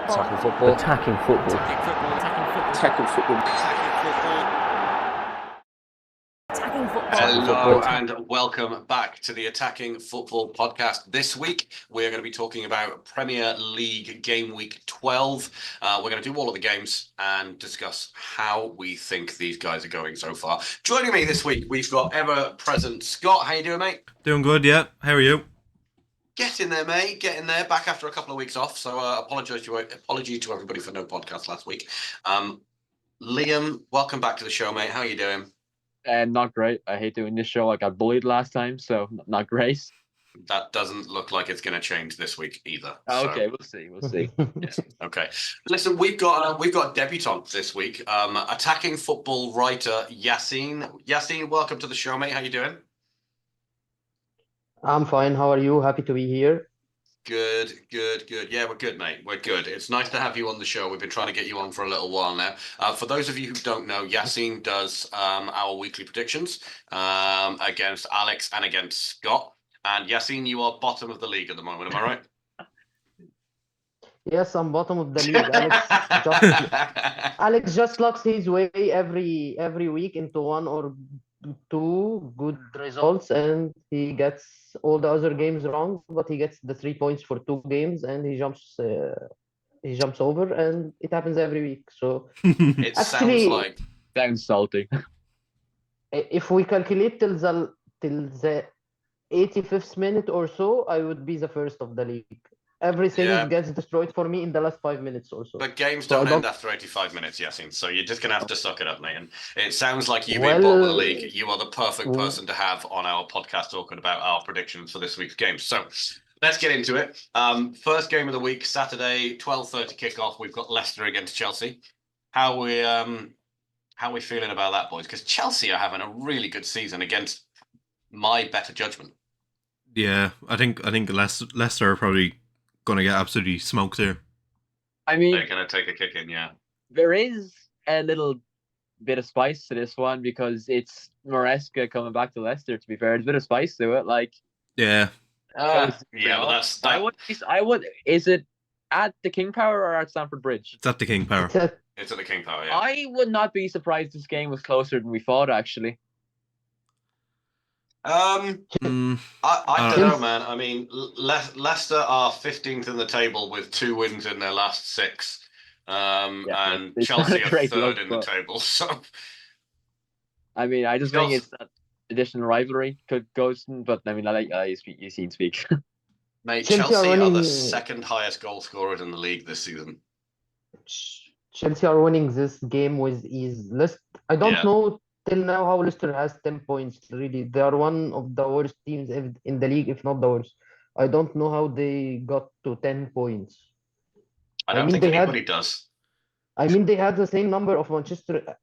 Attacking football. Attacking football. Attacking football. Hello and welcome back to the Attacking Football podcast. This week we're going to be talking about Premier League Game Week 12. We're going to do all of the games and discuss how we think these guys are going so far. Joining me this week, we've got ever-present Scott. How you doing, mate? Doing good, yeah. How are you? Get in there, mate. Get in there. Back after a couple of weeks off. So apology to everybody for no podcast last week. Liam, welcome back to the show, mate. How are you doing? Not great. I hate doing this show. I got bullied last time, so not great. That doesn't look like it's going to change this week either. Okay, we'll see. Yeah, okay. Listen, we've got a debutant this week. Attacking football writer Yassine. Yassine, welcome to the show, mate. How you doing? I'm fine. How are you? Happy to be here. Good. Yeah, we're good, mate. We're good. It's nice to have you on the show. We've been trying to get you on for a little while now. For those of you who don't know, Yassine does our weekly predictions against Alex and against Scott. And Yassine, you are bottom of the league at the moment. Am I right? Yes, I'm bottom of the league. Alex just locks his way every week into one or two good results, and he gets all the other games wrong, but he gets the 3 points for 2 games, and he jumps over, and it happens every week. So It actually, sounds like Sounds salty. if we calculate till the 85th minute or so, I would be the first of the league. Everything Yeah. gets destroyed for me in the last 5 minutes or so. But games So I don't don't- end after 85 minutes, Yassine. So you're just going to have to suck it up, mate. And it sounds like you being bottom of the league, you are the perfect person to have on our podcast talking about our predictions for this week's game. So let's get into it. First game of the week, Saturday, 12:30 kickoff. We've got Leicester against Chelsea. How we feeling about that, boys? Because Chelsea are having a really good season against my better judgment. Yeah, I think Leicester are probably going to get absolutely smoked here. I mean, They're going to take a kick in, yeah. there is a little bit of spice to this one because it's Maresca coming back to Leicester. To be fair, there's a bit of spice to it. Like, Yeah, Yeah, but that's I would. Is it at the King Power or at Stamford Bridge? it's at the King Power. It's at the King Power, yeah. I would not be surprised this game was closer than we thought. Actually, Mm, I don't know, man. I mean, Leicester are 15th in the table with 2 wins in their last 6. And it's Chelsea not a are great 3rd look, in the but- table. So, I mean, I just think Chelsea- it's that additional rivalry could go. But I mean, I like you seen speak. mate, Chelsea are Chelsea are the winning- second highest goal scorers in the league this season. Chelsea are winning this game with ease. I don't Yeah. know till now how Leicester has 10 points. Really, they are one of the worst teams in the league, if not the worst. I don't know how they got to 10 points. I I don't mean, think they had- anybody does. I mean, they had the same number of Manchester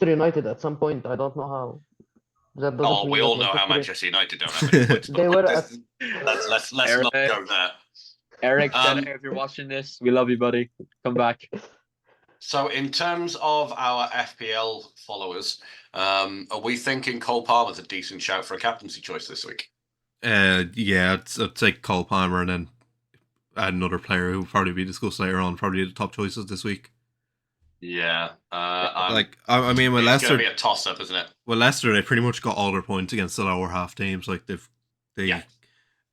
United at some point. I don't know how. That doesn't Oh, mean we that all know how Manchester United don't have any points. They were let's not Eric. go there. Eric, Um, if you're watching this, we love you, buddy. Come back. So, in terms of our FPL followers, are we thinking Cole Palmer's a decent shout for a captaincy choice this week? yeah, I'd take Cole Palmer and then add another player who will probably be discussed later on. Probably the top choices this week. Yeah. I mean, with it's Leicester, going to be a toss-up, isn't it? well, Leicester, they pretty much got all their points against the lower half teams. Like they Yeah.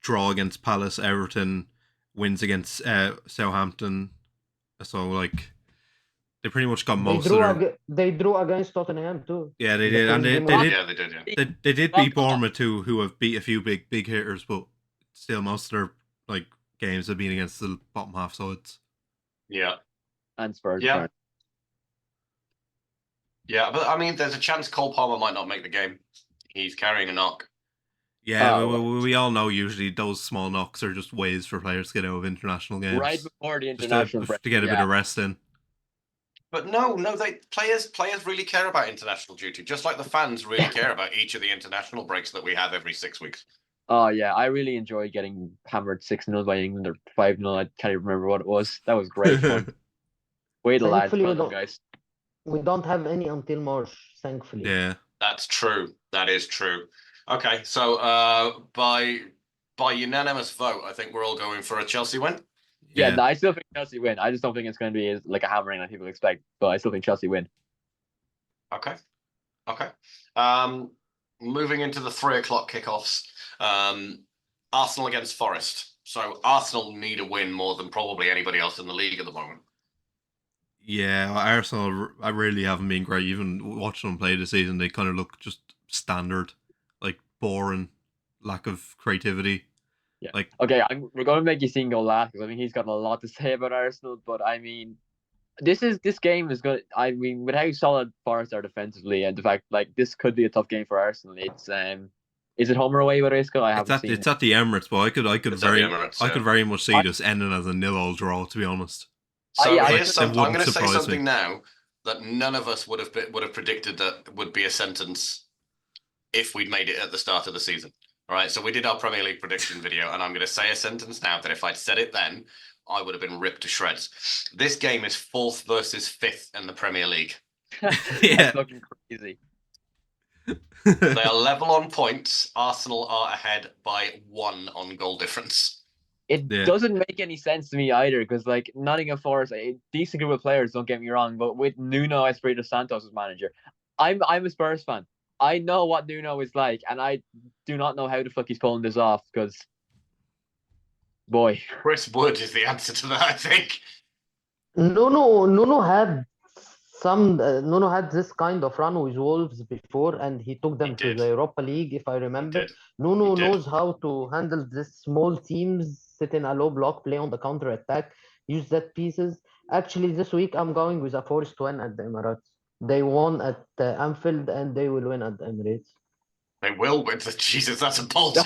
draw against Palace, Everton, wins against Southampton. So like they pretty much got most of their. They drew against Tottenham too. Yeah, they the did, and first they game did. of- Yeah, they did, yeah. They did beat Bournemouth too, who have beat a few big hitters, but still most of their like games have been against the bottom half sides. Yeah. And Spurs. Yeah. Yeah, but I mean, there's a chance Cole Palmer might not make the game. He's carrying a knock. Yeah, Oh. we all know usually those small knocks are just ways for players to get out of international games. Right before the Just international break. to get a bit yeah. of rest in. But no, players really care about international duty, just like the fans really care about each of the international breaks that we have every 6 weeks. Oh yeah, I really enjoy getting hammered 6-0 by England or 5-0. I can't even remember what it was. That was great fun. Way the lads, Thankfully, we well done, don't- guys. We don't have any until March, thankfully. Yeah. That's true. That is true. Okay, so by unanimous vote, I think we're all going for a Chelsea win. Yeah, Yeah. no, I still think Chelsea win. I just don't think it's going to be like a hammering like people expect. But I still think Chelsea win. Okay. Moving into the 3:00 kickoffs. Arsenal against Forest. So Arsenal need a win more than probably anybody else in the league at the moment. Yeah, Arsenal, I really haven't been great. Even watching them play this season, they kind of look just standard, like boring, lack of creativity. Yeah. Like, Okay, we're going to make Yassine go last because I think he's got a lot to say about Arsenal. But I mean, this game is good. I mean, with how solid Forest are defensively and the fact like this could be a tough game for Arsenal. It's is it home or away with Isco? I haven't seen. It's at the Emirates, but I could It's at the Emirates, I could very much see this ending as a 0-0 draw. To be honest. So yeah, I'm going to say surprise me. something now that none of us would have predicted that would be a sentence if we'd made it at the start of the season. All right, so we did our Premier League prediction video, and I'm going to say a sentence now that if I'd said it then, I would have been ripped to shreds. This game is 4th versus 5th in the Premier League. Yeah. That's looking crazy. They are level on points. Arsenal are ahead by 1 on goal difference. It doesn't make any sense to me either because, like, Nottingham Forest, a decent group of players, don't get me wrong, but with Nuno Espirito Santos as manager, I'm a Spurs fan. I know what Nuno is like, and I do not know how the fuck he's pulling this off because, boy. Chris Wood is the answer to that, I think. Nuno had Nuno had this kind of run with Wolves before, and he took them to the Europa League, if I remember. Nuno knows how to handle these small teams, sit in a low block, play on the counter attack, use set pieces. Actually, this week I'm going with a Forest win at the Emirates. They won at Anfield, and they will win at the Emirates. They will win. Jesus, that's a bold.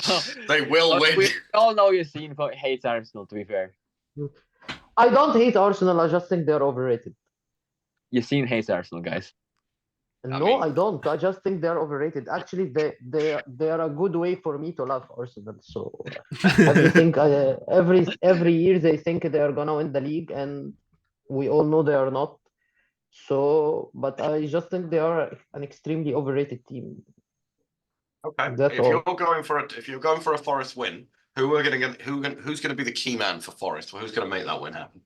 They will win. We all know Yassine hates Arsenal, to be fair. I don't hate Arsenal. I just think they're overrated. Yassine hates Arsenal, guys. No, I don't. I just think they're overrated. Actually, they are a good way for me to love Arsenal. So every year they think they are gonna win the league, and we all know they are not. So, but I just think they are an extremely overrated team. Okay. That's if you're going for a Forest win, who's going to be the key man for Forest? Who's going to make that win happen?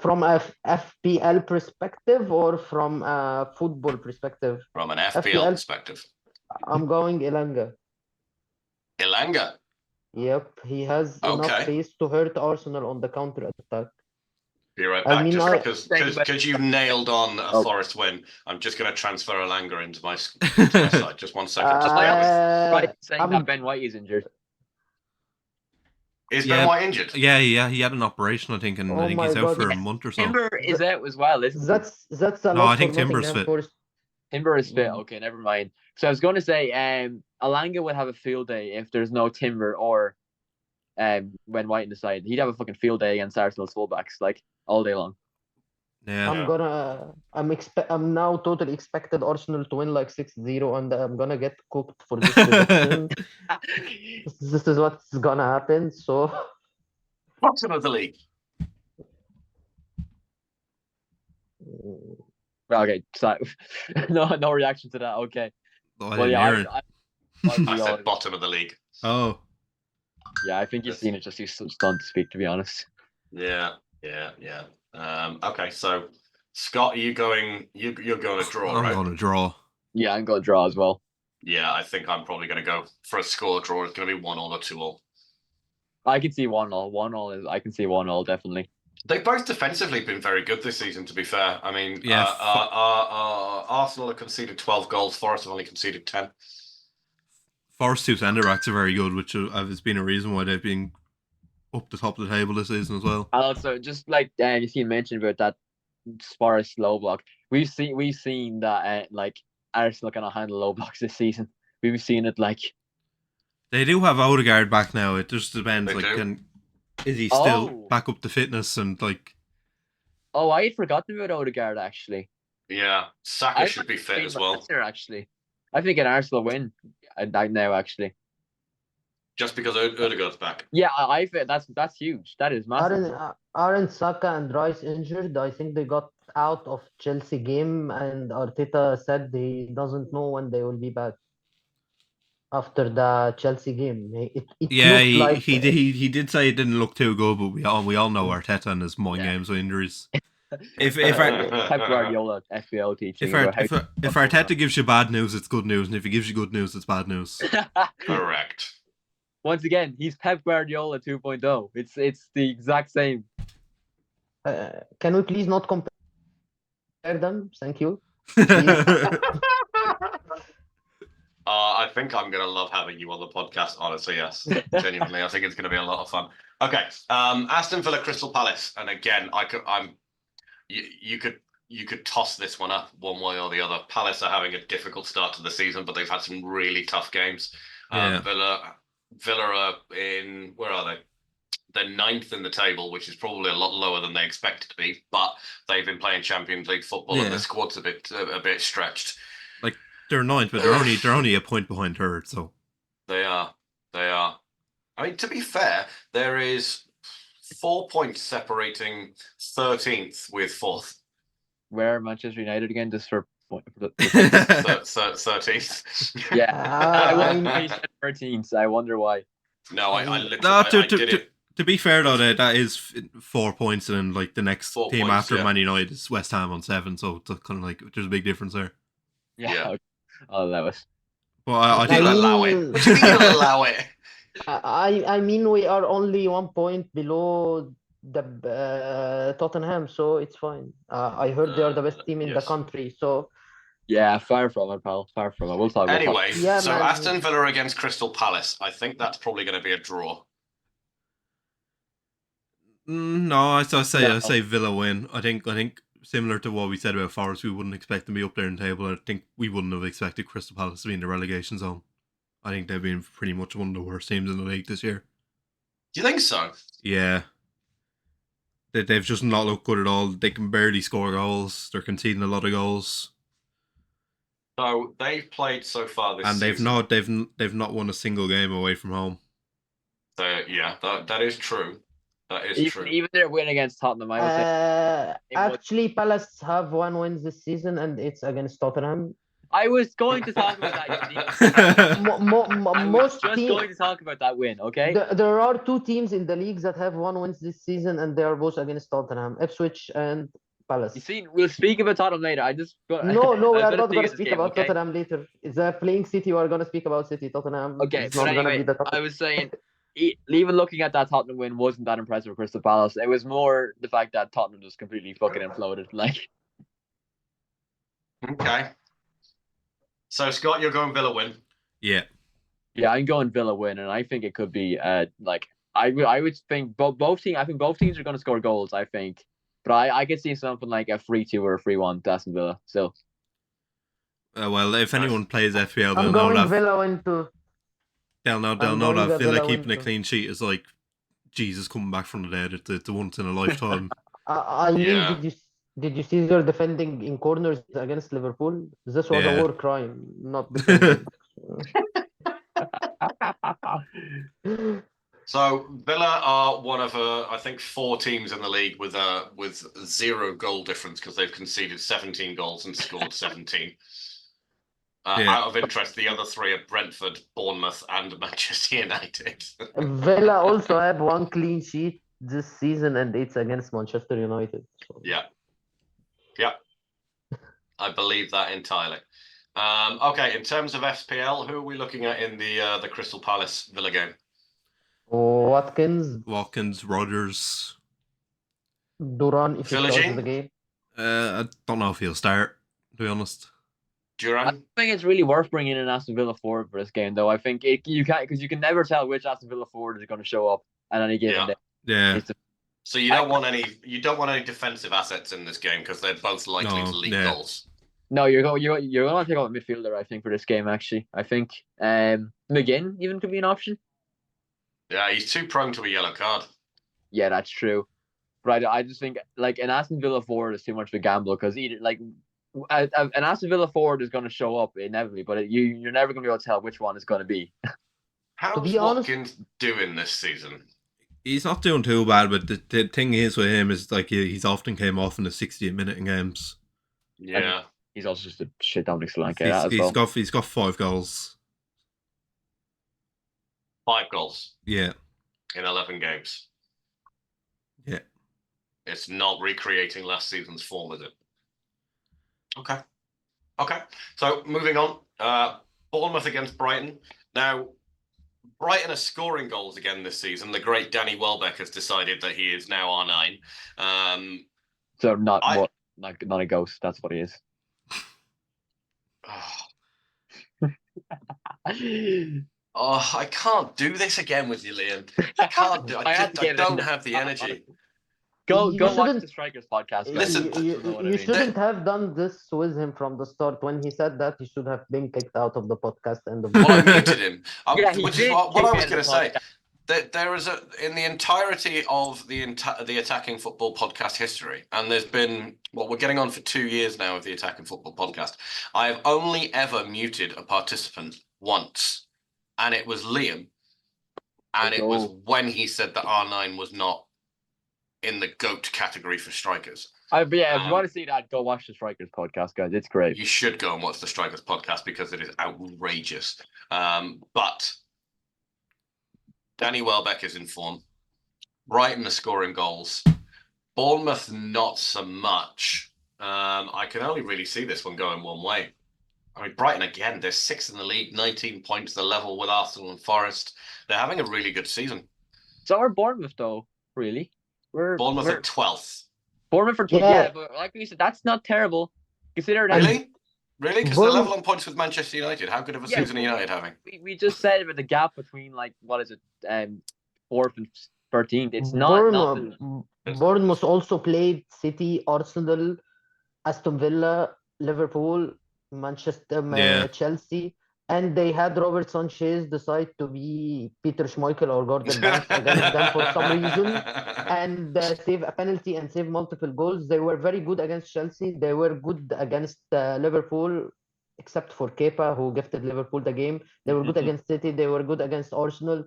From a FPL perspective or from a football perspective? From an FPL perspective. I'm going Elanga. Elanga? Yep, he has enough pace to hurt Arsenal on the counter attack. Be right back. Just because you nailed on a Forest win, I'm just going to transfer Elanga into my side. Just 1 second. Saying that Ben White is injured. Is Ben White injured? Yeah, he had an operation, I think, and I think he's out for a month or so. Timber is out as well, isn't he? That's a lot. No, I think Timber's fit. Timber is fit. Okay, never mind. So I was going to say, Elanga would have a field day if there's no Timber or Ben White in the side. He'd have a fucking field day against Arsenal's fullbacks, like all day long. Yeah. I'm now totally expected Arsenal to win like 6-0, and I'm gonna get cooked for this prediction. This is what's gonna happen. So, bottom of the league. Okay, so no reaction to that. Okay. I said bottom of the league. Oh. Yeah, I think you've seen it just too stunned to speak, to be honest. Yeah. Okay, so Scott, you're going to draw, right? I'm going to draw. Yeah, I'm going to draw as well. Yeah, I think I'm probably going to go for a score draw. It's going to be 1-1 or 2-2. I can see 1-1. 1-1 is. I can see 1-1 definitely. They've both defensively been very good this season, to be fair. I mean, Arsenal have conceded 12 goals. Forest have only conceded 10. Forest 2 centre-backs are very good, which has been a reason why they've been up the top of the table this season as well. And also, just like you mentioned about that Forest low block, we've seen that like Arsenal cannot handle low blocks this season. We've seen it like they do have Odegaard back now. It just depends. Is he still back up to fitness and like? Oh, I had forgotten about Odegaard actually. Yeah, Saka should be fit as well. Actually, I think an Arsenal win now actually. Just because Odegaard's back. Yeah, I think that's huge. That is massive. Aren't Saka and Rice injured? I think they got out of Chelsea game, and Arteta said he doesn't know when they will be back. after the Chelsea game. It Yeah, looked he, like he did say it didn't look too good, but we all know Arteta and his mind Yeah. games with injuries. If Pep Guardiola FPL teaching if about how Arteta gives you bad news, it's good news, and if he gives you good news, it's bad news. Correct. Once again, he's Pep Guardiola 2.0. It's the exact same. can we please not compare them? Thank you. I think I'm gonna love having you on the podcast. Honestly, yes, genuinely, I think it's gonna be a lot of fun. Okay, Aston Villa, Crystal Palace, and again, you could toss this one up one way or the other. Palace are having a difficult start to the season, but they've had some really tough games. Yeah. Villa are in, where are they? They're ninth in the table, which is probably a lot lower than they expected to be. But they've been playing Champions League football, and Yeah. the squad's a bit stretched. Like they're ninth, but they're only a point behind third. So They are. I mean, to be fair, there is 4 points separating 13th with 4th. Where Manchester United again, just for 13th. Yeah. I I won 13th. I wonder why. No, I no. literally did it. To be fair though, that is 4 points, and then like the next 4 team points, after yeah. Man United is West Ham on 7. So it's kind of like there's a big difference there. Yeah. I'll allow it. But I think You'll allow it. What do you mean you'll allow it? I mean we are only 1 point below the Tottenham, so it's fine. I heard they are the best team in the Yes. country, so Yeah, far from it, pal. Far from it. We'll talk. Anyway, Yeah, so man. Aston Villa against Crystal Palace. I think that's probably going to be a draw. no, I say Villa win. I think similar to what we said about Forest, we wouldn't expect them to be up there in the table. I think we wouldn't have expected Crystal Palace to be in the relegation zone. I think they've been pretty much one of the worst teams in the league this year. Do you think so? Yeah. They've just not looked good at all. They can barely score goals. They're conceding a lot of goals. So they've played so far this And season. they've not won a single game away from home. Yeah, that is true. That is true. Even their win against Tottenham, I would say. actually Palace have 1 win this season, and it's against Tottenham. I was going to talk about that. I was Most just teams, going to talk about that win, okay? there are 2 teams in the leagues that have 1 win this season, and they are both against Tottenham, Ipswich and Palace. You see, we'll speak about Tottenham later. No, we are not see going to this speak game, about okay? Tottenham later. They're playing City. We are going to speak about City. Tottenham Okay, is but not going to anyway, be the topic. I was saying, even looking at that Tottenham win wasn't that impressive for Crystal Palace. It was more the fact that Tottenham just completely fucking imploded. Like, Okay. So Scott, you're going Villa win. Yeah. yeah, I'm going Villa win, and I think it could be like I would think both teams. I think both teams are going to score goals. I think, but I could see something like a 3-2 or a 3-1 to Aston Villa. So Well, if anyone plays FPL, I'm they'll know going that Villa win too. they'll know I'm that going Villa Villa keeping a win too. clean sheet is like Jesus coming back from the dead. It's a once in a lifetime. I mean, Yeah. did you see their defending in corners against Liverpool? This was Yeah. a war crime, not defending. So Villa are one of I think 4 teams in the league with 0 goal difference because they've conceded 17 goals and scored 17. Yeah. Out of interest, the other 3 are Brentford, Bournemouth, and Manchester United. Villa also have 1 clean sheet this season, and it's against Manchester United. So. Yeah. I believe that entirely. Okay, in terms of FPL, who are we looking at in the Crystal Palace Villa game? Watkins, Rodgers. Duran, if he starts Philogene? the game. I don't know if he'll start, to be honest. I Duran? think it's really worth bringing in Aston Villa forward for this game, though. I think you can't because you can never tell which Aston Villa forward is going to show up at any given day. Yeah. It's So you don't want any defensive assets in this game because they're both likely to leak goals. No, you're going to take out a midfielder, I think, for this game. Actually, I think McGinn even could be an option. Yeah, he's too prone to a yellow card. Yeah, that's true. But I just think like an Aston Villa forward is too much of a gamble because an Aston Villa forward is going to show up inevitably, but you're never going to be able to tell which one it's going to be. How's be honest- Watkins doing this season? He's not doing too bad, but the thing is with him is like he's often came off in the 60th minute in games. Yeah. He's also just a shit Dominic Solanke as well. He's got 5 goals. 5 goals Yeah. in 11 games. Yeah. It's not recreating last season's form, is it? Okay. So moving on. Bournemouth against Brighton. Now, Brighton are scoring goals again this season. The great Danny Welbeck has decided that he is now R9. So not a ghost. That's what he is. Oh, I can't do this again with you, Liam. I can't do. I don't have the energy. Go You watch shouldn't- the Strikers podcast, guys. Listen, You know what I you mean. shouldn't have done this with him from the start. When he said that, he should have been kicked out of the podcast. Well, I muted him, Yeah, he which did is what kick I me was out going of to the say. podcast. There is in the entirety of the Attacking Football podcast history, and there's been we're getting on for 2 years now of the Attacking Football podcast. I have only ever muted a participant once, and it was Liam, and it was when he said that R9 was not in the GOAT category for strikers. But yeah, if you want to see that, go watch the Strikers podcast, guys. It's great. You should go and watch the Strikers podcast because it is outrageous. But Danny Welbeck is in form. Brighton are scoring goals. Bournemouth, not so much. I can only really see this one going one way. I mean, Brighton, again, they're 6th in the league, 19 points, the level with Arsenal and Forest. They're having a really good season. So are Bournemouth, though, really. Bournemouth are 12th. Bournemouth are 12th, yeah, but like we said, that's not terrible. Consider that. Really? Really? Because they're level on points with Manchester United. How good of a season are United having? We just said with the gap between, like, what is it, 4th and 13th. It's not Bournemouth, nothing. Bournemouth also played City, Arsenal, Aston Villa, Liverpool, Manchester, Chelsea, and they had Robert Sanchez decide to be Peter Schmeichel or Gordon Banks against them for some reason, and save a penalty and save multiple goals. They were very good against Chelsea. They were good against Liverpool, except for Kepa, who gifted Liverpool the game. They were good against City. They were good against Arsenal.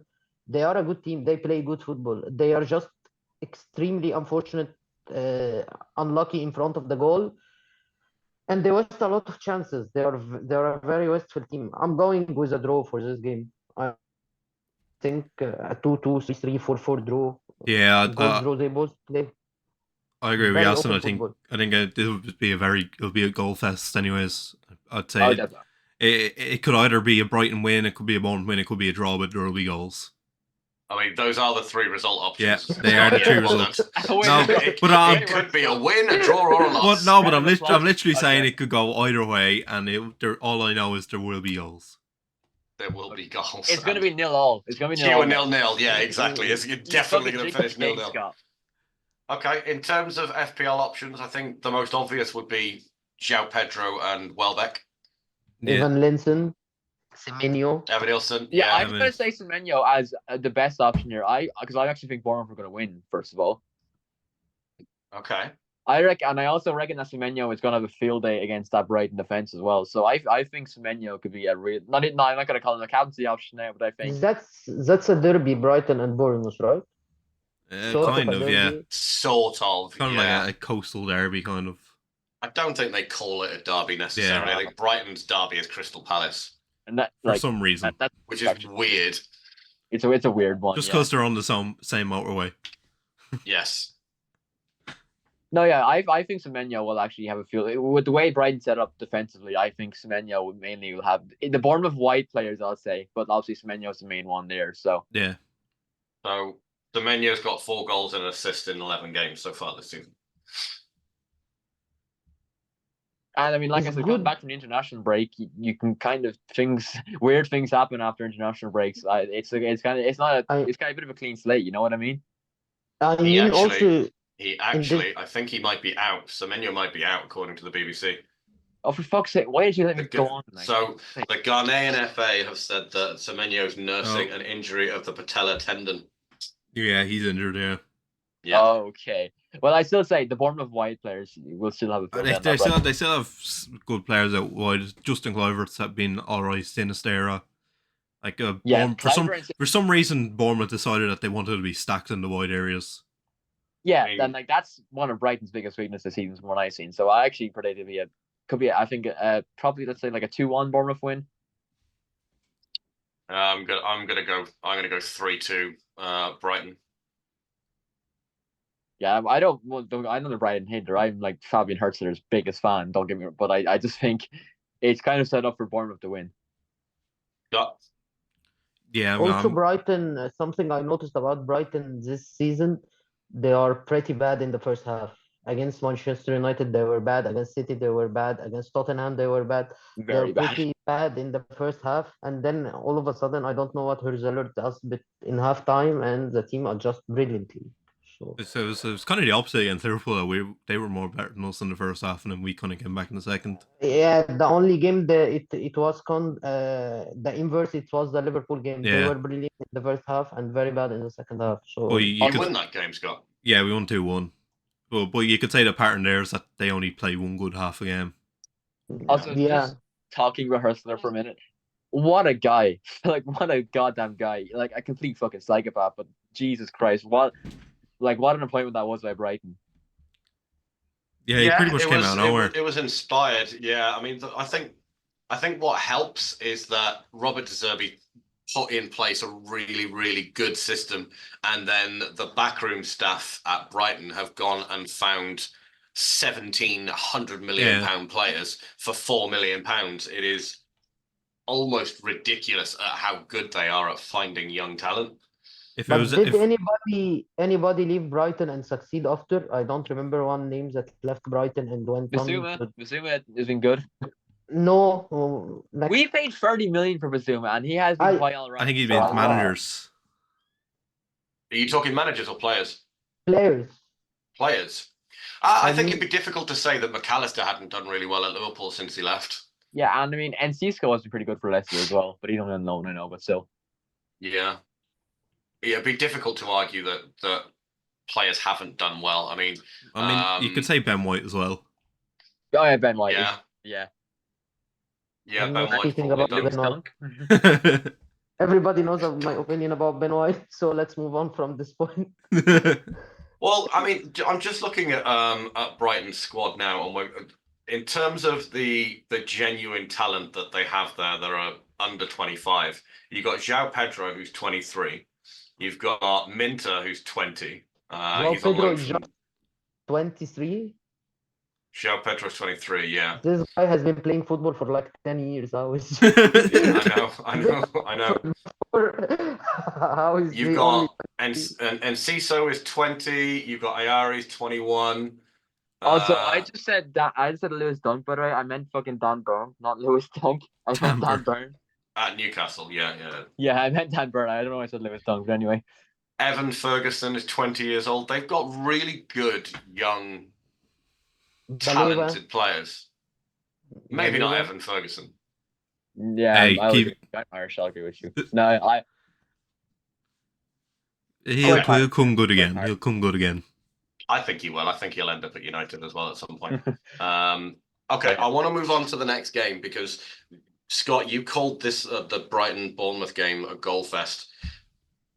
They are a good team. They play good football. They are just extremely unfortunate, unlucky in front of the goal. And they waste a lot of chances. They are a very wasteful team. I'm going with a draw for this game. I think a 2-2, 3-3, 4-4 draw. Yeah, Goals draw. They both play. I agree with very Yasin. open I think it'll be a goal fest. Anyways, I'd say Oh, definitely. it could either be a Brighton win, it could be a Bournemouth win, it could be a draw, but there will be goals. I mean, those are the 3 result options. Yeah, they are the 3 results. No, it could be a win, a draw, or a loss. But I'm literally saying it could go either way, and all I know is there will be goals. There will be goals. It's going to be 0-0. It's going to be 0-0. 0-0. Yeah, exactly. You're definitely going to finish 0-0. Okay, in terms of FPL options, I think the most obvious would be João Pedro and Welbeck. Evan Linson, Semenyo. Evan Nilsson. Yeah, I'm going to say Semenyo as the best option here. Because I actually think Bournemouth are going to win, first of all. Okay. I also reckon that Semenyo is going to have a field day against that Brighton defense as well. So I think Semenyo could be a real. I'm not going to call him a captaincy option now, but I think That's a derby, Brighton and Bournemouth, right? Kind of, yeah. Sort of. Kind of like a coastal derby, kind of. I don't think they call it a derby necessarily. Yeah. I think Brighton's derby is Crystal Palace. And that, for some reason. Which is weird. It's a weird one. Just because they're on the same motorway. Yes. No, yeah, I think Semenyo will actually have a field. With the way Brighton set up defensively, I think Semenyo will have the Bournemouth white players, I'll say, but obviously Semenyo's the main one there. So yeah. So Semenyo's got 4 goals and an assist in 11 games so far this season. And I mean, like I said, going back from the international break, you can kind of weird things happen after international breaks. It's kind of a bit of a clean slate. You know what I mean? I think he might be out. Semenyo might be out, according to the BBC. Oh, for fuck's sake! Why did you let me go on? So the Ghanaian FA have said that Semenyo's nursing an injury of the patella tendon. Yeah, he's injured. Yeah. Okay. Well, I still say the Bournemouth wide players will still have a field. They still have good players out wide. Justin Kluivert's have been alright. Sinistera. For some reason, Bournemouth decided that they wanted to be stacked in the wide areas. Yeah, then that's one of Brighton's biggest weaknesses this season from what I've seen. So I actually predicted I think probably let's say like a 2-1 Bournemouth win. I'm gonna go 3-2 Brighton. Yeah, I know the Brighton hater. I'm like Fabian Hertzler's biggest fan. Don't get me wrong, but I just think it's kind of set up for Bournemouth to win. Yeah, Also, Brighton, something I noticed about Brighton this season, they are pretty bad in the first half. Against Manchester United, they were bad. Against City, they were bad. Against Tottenham, they were bad. They're Very bad. pretty bad in the first half. And then all of a sudden, I don't know what Hurzeler does but in halftime, and the team adjusts brilliantly. So it was kind of the opposite against Liverpool. They were more better than us in the first half, and then we kind of came back in the second. Yeah, the only game it was the inverse. It was the Liverpool game. They Yeah. were brilliant in the first half and very bad in the second half. So Well, You win that game, Scott. Yeah, we won 2-1. But you could say the pattern there is that they only play one good half a game. Also, just talking about Hurstler for a minute. What a guy! Like, what a goddamn guy! Like a complete fucking psychopath. But Jesus Christ, what an appointment that was by Brighton. Yeah, he pretty much came out of nowhere. It was inspired. Yeah, I mean, I think what helps is that Robert De Zerbi put in place a really, really good system, and then the backroom staff at Brighton have gone and found 1,700 million pound players for £4 million. It is almost ridiculous at how good they are at finding young talent. Did anybody leave Brighton and succeed after? I don't remember one name that left Brighton and went on. Bissouma has been good. No, we paid 30 million for Bissouma, and he has been quite all right. I think he's been managers. Are you talking managers or players? Players. I think it'd be difficult to say that McAllister hadn't done really well at Liverpool since he left. Yeah, and I mean, Enciso has been pretty good for Leicester as well, but he's only on loan, I know, but still. Yeah. It'd be difficult to argue that players haven't done well. I mean, you could say Ben White as well. Oh yeah, Ben White. Yeah, I'm Ben not White's speaking probably about done. Ben White. Everybody knows of my opinion about Ben White, so let's move on from this point. Well, I mean, I'm just looking at Brighton's squad now, and in terms of the genuine talent that they have there, that are under 25. You've got João Pedro, who's 23. You've got Minter, who's 20. He's on loan from 23. João Pedro's 23. Yeah. This guy has been playing football for like 10 years. How is? I know. How is You've got and Ciso is 20. You've got Ayari's 21. Also, I just said Lewis Dunk, by the way. I meant fucking Dan Burn, not Lewis Dunk. I meant Dan Burn. At Newcastle, yeah. Yeah, I meant Dan Burn. I don't know why I said Lewis Dunk, but anyway. Evan Ferguson is 20 years old. They've got really good young, talented players. Maybe not Evan Ferguson. Yeah, Irish. I'll agree with you. No, He'll come good again. He'll come good again. I think he will. I think he'll end up at United as well at some point. Okay, I want to move on to the next game because, Scott, you called this the Brighton-Bournemouth game a goal fest.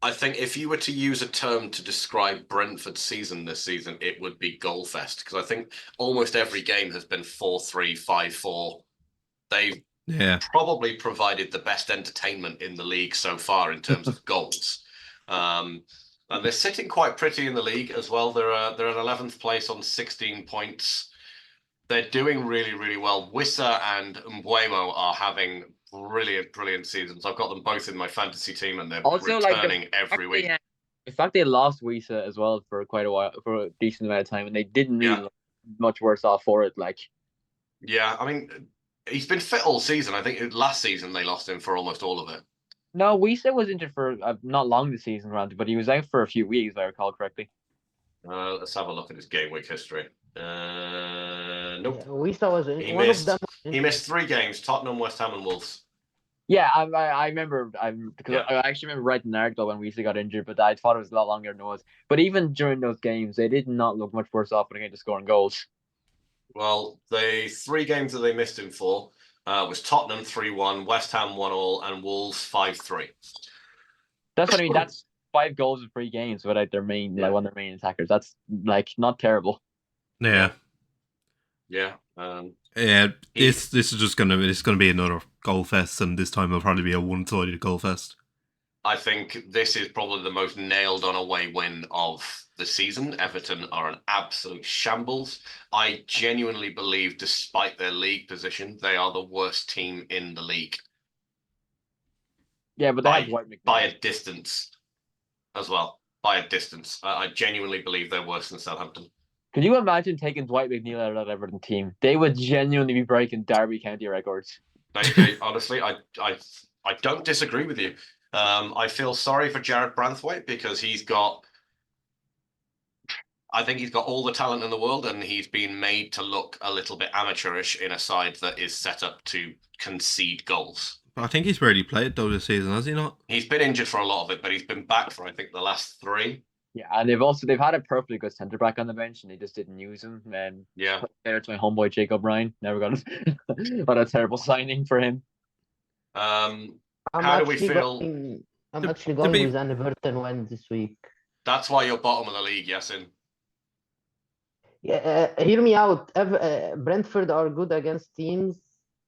I think if you were to use a term to describe Brentford's season this season, it would be goal fest because I think almost every game has been 4-3, 5-4. They've probably provided the best entertainment in the league so far in terms of goals. And they're sitting quite pretty in the league as well. They're in 11th place on 16 points. They're doing really, really well. Wissa and Mbeumo are having brilliant seasons. I've got them both in my fantasy team, and they're also returning every week. In fact, they lost Wissa as well for quite a while, for a decent amount of time, and they didn't really look much worse off for it. Yeah, I mean, he's been fit all season. I think last season they lost him for almost all of it. No, Wissa was injured for not long this season, granted, but he was out for a few weeks, if I recall correctly. Let's have a look at his game week history. Nope. Yeah, Wissa was in one of them. He missed 3 games: Tottenham, West Ham, and Wolves. Yeah, I remember. I actually remember writing an article when Wissa got injured, but I thought it was a lot longer than it was. But even during those games, they did not look much worse off when it came to scoring goals. Well, the 3 games that they missed him for was Tottenham 3-1, West Ham 1-1, and Wolves 5-3. That's what I mean. That's 5 goals in 3 games without their main one of their main attackers. That's not terrible. Yeah. Yeah. Yeah, this is just gonna be another goal fest, and this time it'll probably be a one-sided goal fest. I think this is probably the most nailed on away win of the season. Everton are an absolute shambles. I genuinely believe, despite their league position, they are the worst team in the league. Yeah, but they have Dwight by McNeil. a distance as well. By a distance. I genuinely believe they're worse than Southampton. Could you imagine taking Dwight McNeil out of that Everton team? They would genuinely be breaking Derby County records. They honestly, I don't disagree with you. I feel sorry for Jared Branthwaite because I think he's got all the talent in the world, and he's been made to look a little bit amateurish in a side that is set up to concede goals. I think he's barely played though this season, has he not? He's been injured for a lot of it, but he's been back for I think the last 3. Yeah, and they've had a perfectly good centre back on the bench, and they just didn't use him. And yeah, there to my homeboy Jacob Ryan, never got it. What a terrible signing for him. How do we feel? I'm actually going with an Everton win this week. That's why you're bottom of the league, Yasin. Yeah, hear me out. Brentford are good against teams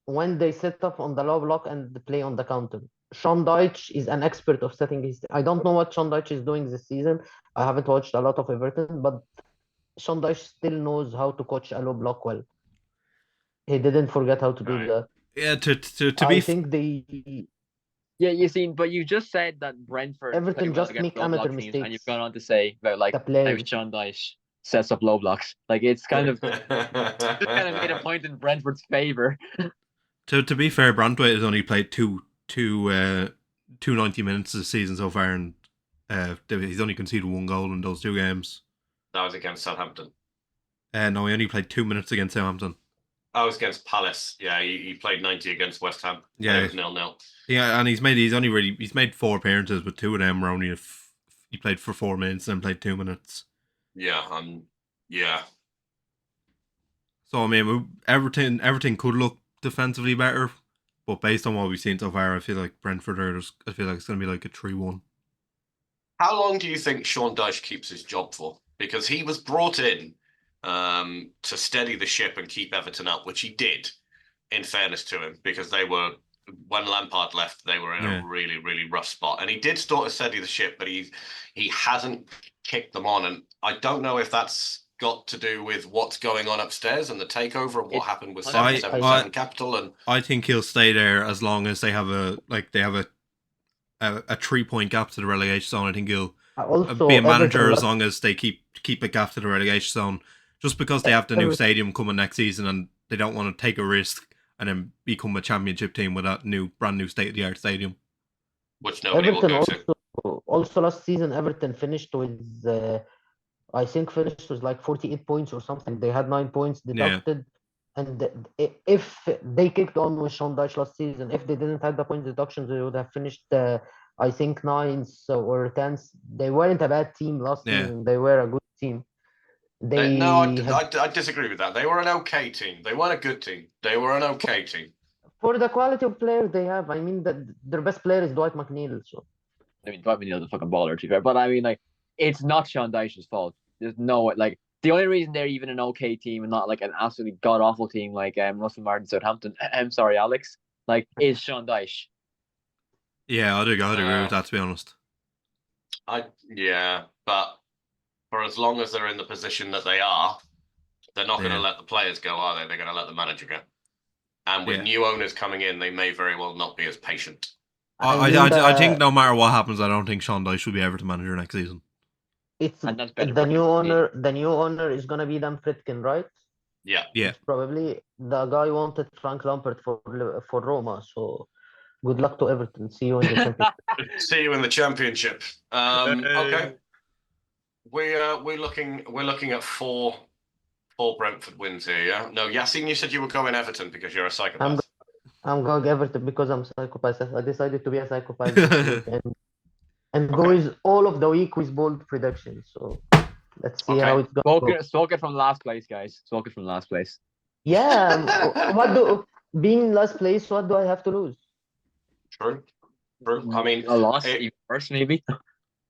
when they set up on the low block and play on the counter. Sean Dyche is an expert of setting his. I don't know what Sean Dyche is doing this season. I haven't watched a lot of Everton, but Sean Dyche still knows how to coach a low block well. He didn't forget how to do that. Yeah, to be. I think they. Yeah, you seen, but you just said that Brentford. Everton just make amateur mistakes, and you've gone on to say about like how Sean Dyche sets up low blocks. Like it's kind of just kind of made a point in Brentford's favor. To be fair, Branthwaite has only played two 90 minutes this season so far, and he's only conceded 1 goal in those 2 games. That was against Southampton. No, he only played 2 minutes against Southampton. I was against Palace. Yeah, he played 90 against West Ham. Yeah, it was 0-0. Yeah, and he's made 4 appearances, but 2 of them were only he played for 4 minutes and played 2 minutes. Yeah, yeah. So I mean, Everton could look defensively better, but based on what we've seen so far, I feel like Brentford I feel like it's going to be like a 3-1. How long do you think Sean Dyche keeps his job for? Because he was brought in to steady the ship and keep Everton up, which he did, in fairness to him, because they were, when Lampard left, they were in a really, really rough spot. And he did sort of steady the ship, but he hasn't kicked them on. And I don't know if that's got to do with what's going on upstairs and the takeover and what happened with 777 Capital. And I think he'll stay there as long as they have a 3-point gap to the relegation zone. I think he'll be a manager as long as they keep a gap to the relegation zone. Just because they have the new stadium coming next season and they don't want to take a risk and then become a championship team with that brand new state-of-the-art stadium. Which nobody will go to. Also last season, Everton finished with, I think finished with like 48 points or something. They had 9 points deducted. Yeah. And if they kicked on with Sean Dyche last season, if they didn't have the point deductions, they would have finished, I think, 9th or 10th. They weren't a bad team last season. They were a good team. I disagree with that. They were an okay team. They weren't a good team. They were an okay team. For the quality of players they have, I mean, their best player is Dwight McNeil. So, I mean, Dwight McNeil's a fucking baller, to be fair. But I mean, like, it's not Sean Dyche's fault. There's no way. Like, the only reason they're even an okay team and not like an absolutely god awful team like Russell Martin Southampton. I'm sorry, Alex. Like, is Sean Dyche. Yeah, I'd agree with that, to be honest. But for as long as they're in the position that they are, they're not going to let the players go, are they? They're going to let the manager go. And with new owners coming in, they may very well not be as patient. I think no matter what happens, I don't think Sean Dyche will be Everton manager next season. It's the new owner. The new owner is going to be Dan Fritkin, right? Yeah. It's probably the guy wanted Frank Lampard for Roma. So good luck to Everton. See you in the championship. See you in the championship. Okay. We're looking at four Brentford wins here, yeah? No, Yasin, you said you were going Everton because you're a psychopath. I'm going Everton because I'm a psychopath. I decided to be a psychopath and go with all of the week with bold predictions. So let's see how it's going. Smoke it from last place, guys. Smoke it from last place. Yeah. Being last place, what do I have to lose? True. I mean, a loss, even worse, maybe.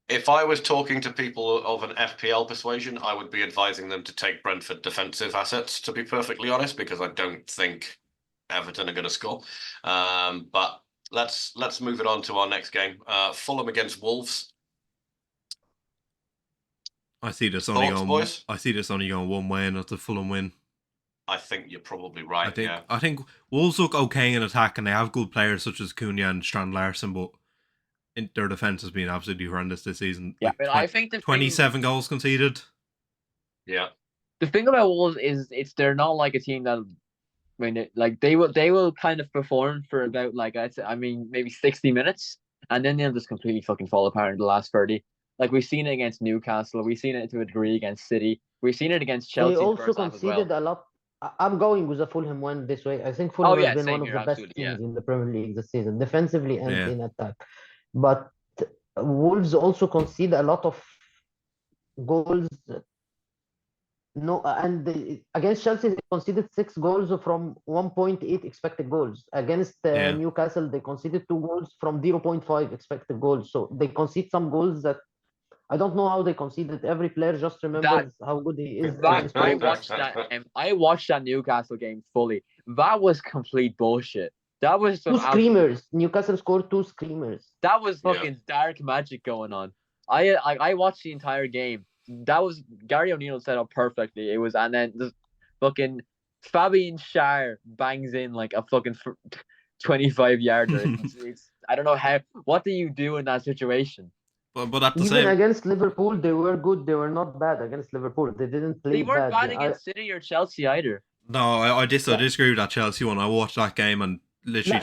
If I was talking to people of an FPL persuasion, I would be advising them to take Brentford defensive assets, to be perfectly honest, because I don't think Everton are going to score. But let's move it on to our next game. Fulham against Wolves. I see this Thoughts, boys? only going one way, and that's a Fulham win. I think you're probably right. I think Wolves look okay in attack, and they have good players such as Cunha and Strand Larson, but their defense has been absolutely horrendous this season. Yeah, like, but I think 27 goals conceded. Yeah. The thing about Wolves is they're not like a team that they will kind of perform for about maybe 60 minutes, and then they'll just completely fucking fall apart in the last 30. Like we've seen it against Newcastle, we've seen it to a degree against City, we've seen it against Chelsea. They also conceded a lot. I'm going with a Fulham win this way. I think Fulham has been one of the best teams in the Premier League this season, defensively and in attack. But Wolves also concede a lot of goals. No, and against Chelsea, they conceded 6 goals from 1.8 expected goals. Against Newcastle, they conceded 2 goals from 0.5 expected goals. So they concede some goals that I don't know how they conceded. Every player just remembers how good he is. I watched that Newcastle game fully. That was complete bullshit. That was two screamers. Newcastle scored 2 screamers. That was fucking dark magic going on. I watched the entire game. That was Gary O'Neill set up perfectly. It was, and then the fucking Fabian Schär bangs in like a fucking 25-yarder. It's I don't know how. What do you do in that situation? But at the even against Liverpool, they were good. They were not bad against Liverpool. They didn't play bad. They weren't bad against City or Chelsea either. No, I disagree with that Chelsea one. I watched that game and literally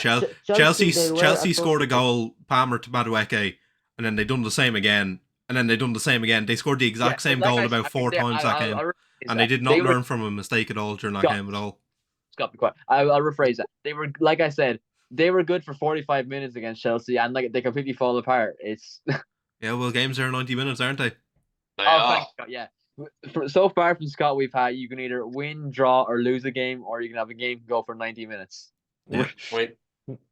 Chelsea scored a goal, Palmer to Madueke, and then they done the same again. And then they done the same again. They scored the exact same goal about 4 times that game. And they did not learn from a mistake at all during that game at all. Scott, be quiet. I'll rephrase that. They were, like I said, they were good for 45 minutes against Chelsea, and like they completely fall apart. It's yeah, well, games are 90 minutes, aren't they? Thanks, Scott. Yeah. So far from Scott, we've had you can either win, draw, or lose a game, or you can have a game go for 90 minutes. Yeah.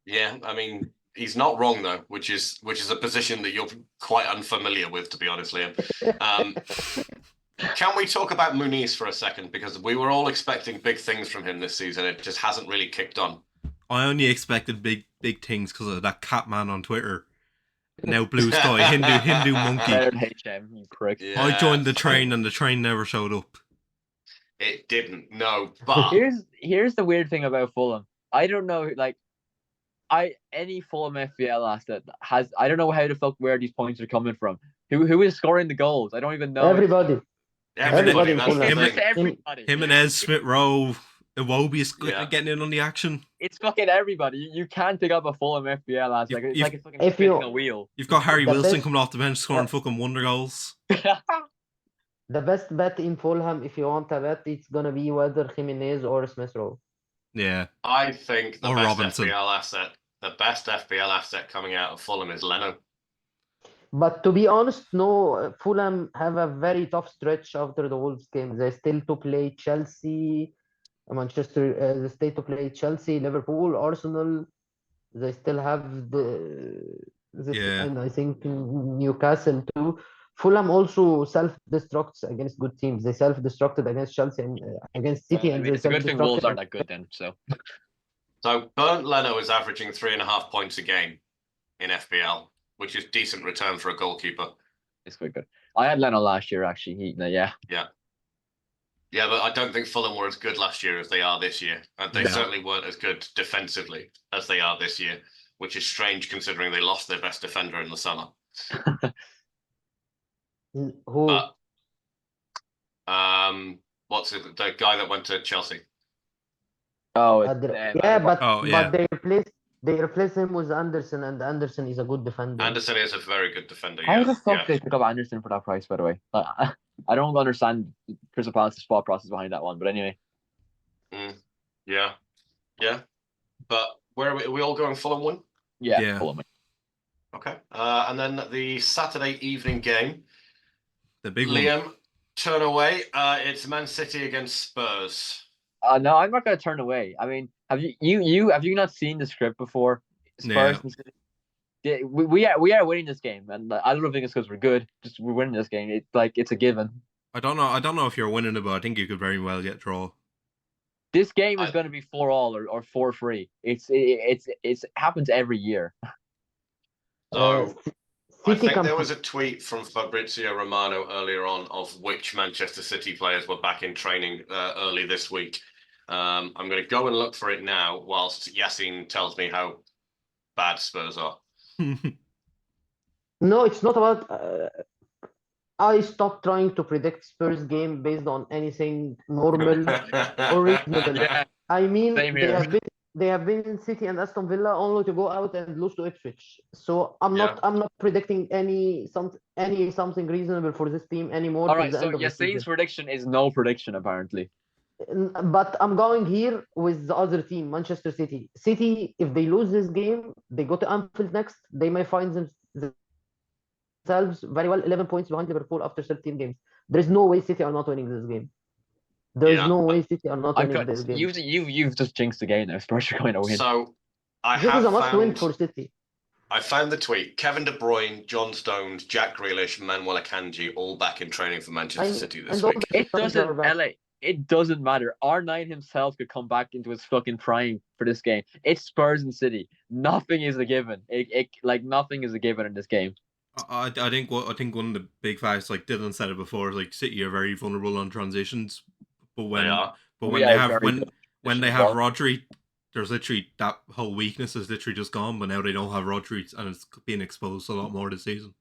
Yeah, I mean, he's not wrong though, which is a position that you're quite unfamiliar with, to be honest, Liam. Can we talk about Muniz for a second? Because we were all expecting big things from him this season. It just hasn't really kicked on. I only expected big things because of that cat man on Twitter. Now Blue Sky, Hindu monkey. HM, you prick. Yeah, I joined the train and the train never showed up. It didn't, no. But here's the weird thing about Fulham. I don't know, like any Fulham FPL asset has. I don't know how the fuck where these points are coming from. Who is scoring the goals? I don't even know. Everybody. Everybody. Jimenez, Smith Rowe, Iwobi is getting in on the action. It's fucking everybody. You can't pick up a Fulham FPL asset. It's like it's fucking spinning a wheel. You've got Harry Wilson coming off the bench scoring fucking wonder goals. The best bet in Fulham, if you want a bet, it's gonna be whether Jimenez or Smith Rowe. Yeah. I think the best Robinson. the best FPL asset coming out of Fulham is Leno. But to be honest, no, Fulham have a very tough stretch after the Wolves game. They still to play Chelsea, Manchester. They still to play Chelsea, Liverpool, Arsenal. They still have and I think Newcastle too. Fulham also self-destructs against good teams. They self-destructed against Chelsea and against City. I mean, it's a good thing Wolves aren't that good then. So Bernd Leno is averaging 3.5 points a game in FPL, which is decent return for a goalkeeper. It's quite good. I had Leno last year, actually. Yeah, but I don't think Fulham were as good last year as they are this year, and they certainly weren't as good defensively as they are this year, which is strange considering they lost their best defender in the summer. Who? What's it? The guy that went to Chelsea. Oh, but they replaced him with Anderson, and Anderson is a good defender. Anderson is a very good defender. How the fuck did they pick up Anderson for that price, by the way? I don't understand Crystal Palace's thought process behind that one, but anyway. Yeah. But where are we all going? Fulham win? Yeah. Fulham win. Okay. And then the Saturday evening game. The big Liam, one. turn away. It's Man City against Spurs. No, I'm not going to turn away. I mean, have you not seen the script before? Spurs and City? We are winning this game, and I don't think it's because we're good. Just we're winning this game. It's a given. I don't know if you're winning it, but I think you could very well get draw. This game is going to be 4-4 or 4-3. It's happens every year. So I City think there was a tweet from Fabrizio Romano earlier on of which Manchester City players were back in training early this week. I'm going to go and look for it now whilst Yassine tells me how bad Spurs are. No, it's not about. I stopped trying to predict Spurs game based on anything normal or reasonable. Yeah, I mean, same here. they have been in City and Aston Villa only to go out and lose to Ipswich. So I'm Yeah. not predicting something reasonable for this team anymore. All till right, the so end of the Yassine's season. prediction is no prediction apparently. But I'm going here with the other team, Manchester City. City, if they lose this game, they go to Anfield next. They may find themselves very well 11 points behind Liverpool after 13 games. There's no way City are not winning this game. There's Yeah. no way City are not winning this game. You've just jinxed the game now. Spurs are going to win. So This is a must-win for City. I found the tweet. Kevin De Bruyne, John Stones, Jack Grealish, Manuel Akanji all back in training for Manchester City this week. It doesn't matter. R9 himself could come back into his fucking prime for this game. It's Spurs and City. Nothing is a given. Nothing is a given in this game. I think one of the big facts, like Dylan said it before, is like City are very vulnerable on transitions. But when they have Rodri, there's literally that whole weakness is literally just gone. But now they don't have Rodri, and it's being exposed a lot more this season.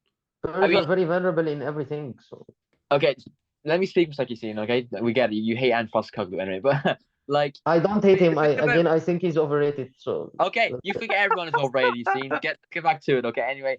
Spurs are very vulnerable in everything. So okay, let me speak for Sakisine. Okay, we get it. You hate Ant Postecoglou anyway, but like I don't hate him. I think he's overrated. So okay, you think everyone is overrated. You see, get back to it. Okay, anyway.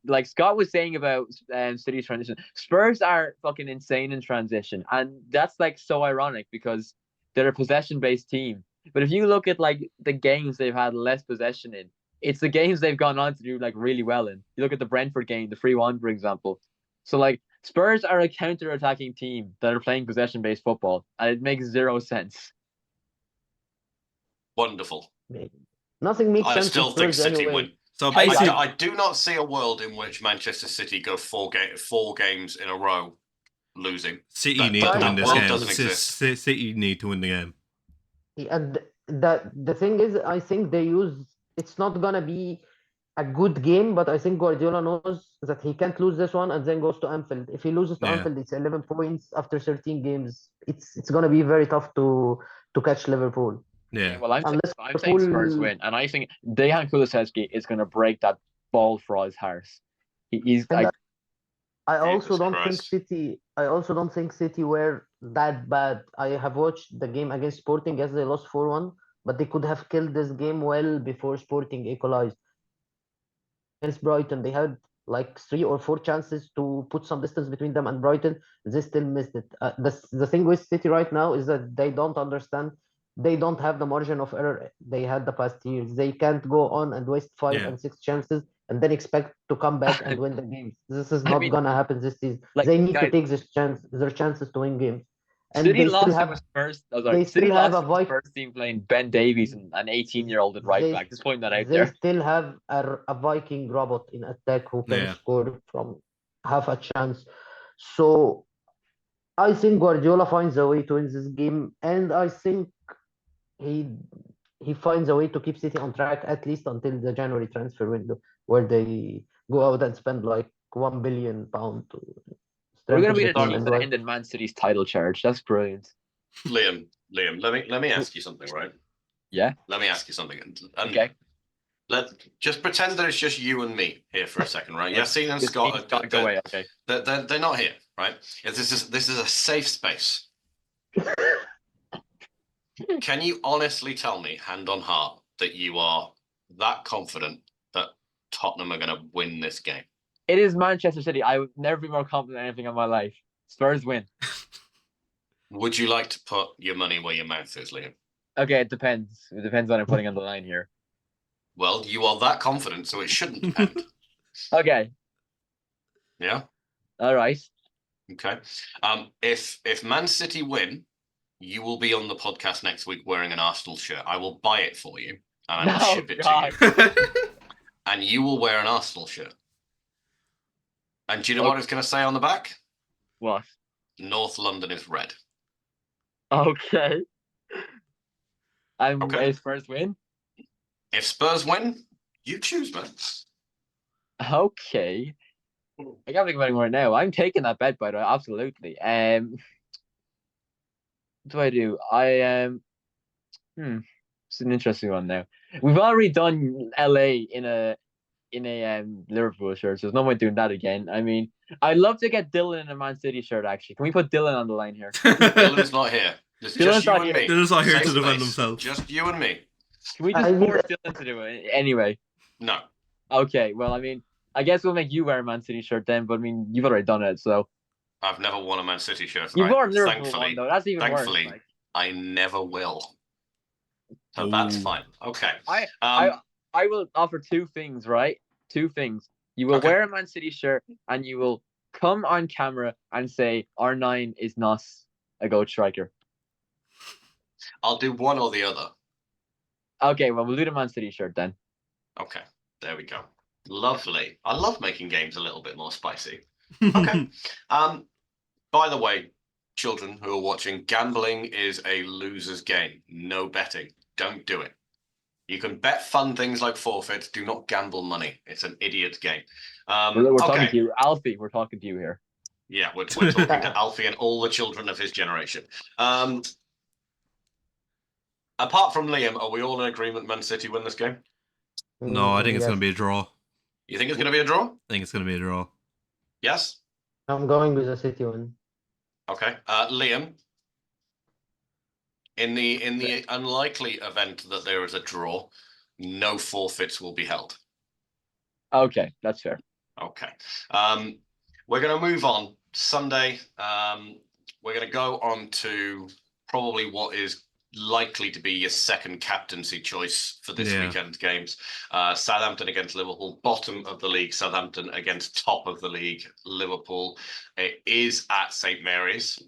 Like Scott was saying about City's transition, Spurs are fucking insane in transition, and that's like so ironic because they're a possession-based team. But if you look at like the games they've had less possession in, it's the games they've gone on to do like really well in. You look at the Brentford game, the 3-1, for example. So like Spurs are a counter-attacking team that are playing possession-based football, and it makes zero sense. Wonderful. nothing makes I sense. still with think Spurs City anyway. win. So I basically, do not see a world in which Manchester City go four games in a row losing. City need to win this world game. doesn't exist. City need to win the game. And the thing is, I think they use. It's not gonna be a good game, but I think Guardiola knows that he can't lose this one and then goes to Anfield. If he loses to Anfield, it's 11 points after 13 games. It's gonna be very tough to catch Liverpool. Yeah. Well, I'm saying Spurs win, and I think Dejan Kulusevski is going to break that ball for his hearse. He's like. I also don't Christ. think City. I also don't think City were that bad. I have watched the game against Sporting. Yes, they lost 4-1, but they could have killed this game well before Sporting equalized. Against Brighton, they had like 3 or 4 chances to put some distance between them and Brighton. They still missed it. The thing with City right now is that they don't understand. They don't have the margin of error they had the past years. They can't go on and waste 5 and 6 chances and then expect to come back and win the games. This is not gonna happen this season. They need to take their chances to win games. And City they still lost have to Spurs. they still have a Spurs team playing Ben Davies and an 18-year-old at right back. Just point that out they there. still have a Viking robot in attack who can score from half a chance. So I think Guardiola finds a way to win this game, and I think he finds a way to keep City on track at least until the January transfer window, where they go out and spend like £1 billion to. We're going to be the team that ended Man City's title charge. That's brilliant. Liam, let me ask you something, right? Yeah. Let me ask you something. Okay. Let's just pretend that it's just you and me here for a second, right? Yassine and Scott, okay. They're not here, right? This is a safe space. Can you honestly tell me, hand on heart, that you are that confident that Tottenham are going to win this game? It is Manchester City. I would never be more confident in anything in my life. Spurs win. Would you like to put your money where your mouth is, Liam? Okay, it depends. It depends on what I'm putting on the line here. Well, you are that confident, so it shouldn't depend. Okay. Yeah? All right. Okay. If Man City win, you will be on the podcast next week wearing an Arsenal shirt. I will buy it for you, and I will ship it to you. and you will wear an Arsenal shirt. And do you know what it's going to say on the back? What? North London is red. Okay. And Okay. is Spurs win? If Spurs win, you choose, man. Okay. I can't think of anyone right now. I'm taking that bet, by the way. Absolutely. What do I do? It's an interesting one now. We've already done LA in a Liverpool shirt, so there's no point doing that again. I mean, I'd love to get Dylan in a Man City shirt. Actually, can we put Dylan on the line here? Dylan's not here. It's Dylan's just you not and here. me. Dylan's not here Safe to defend space. himself. Just you and me. Can we just I mean- force Dylan to do it anyway? No. Okay. Well, I mean, I guess we'll make you wear a Man City shirt then. But I mean, you've already done it, so I've never worn a Man City shirt. you've Right? worn Liverpool Thankfully, one though. That's even thankfully, worse. Like, I never will. So that's Ooh. fine. Okay. I will offer two things, right? Two things. You will Okay. wear a Man City shirt and you will come on camera and say R9 is not a goat striker. I'll do one or the other. Okay, well we'll do the Man City shirt then. Okay. There we go. Lovely. I love making games a little bit more spicy. Okay. By the way, children who are watching, gambling is a loser's game. No betting. Don't do it. You can bet fun things like forfeits. Do not gamble money. It's an idiot's game. We're talking okay. to you, Alfie. We're talking to you here. Yeah, we're talking to Alfie and all the children of his generation. Apart from Liam, are we all in agreement Man City win this game? No, I think it's Yes. going to be a draw. You think it's going to be a draw? I think it's going to be a draw. Yes? I'm going with a City one. Okay. Liam, in the unlikely event that there is a draw, no forfeits will be held. Okay, that's fair. Okay. We're going to move on. Sunday, we're going to go on to probably what is likely to be your second captaincy choice for this weekend games. Southampton against Liverpool, bottom of the league. Southampton against top of the league, Liverpool. It is at St. Mary's,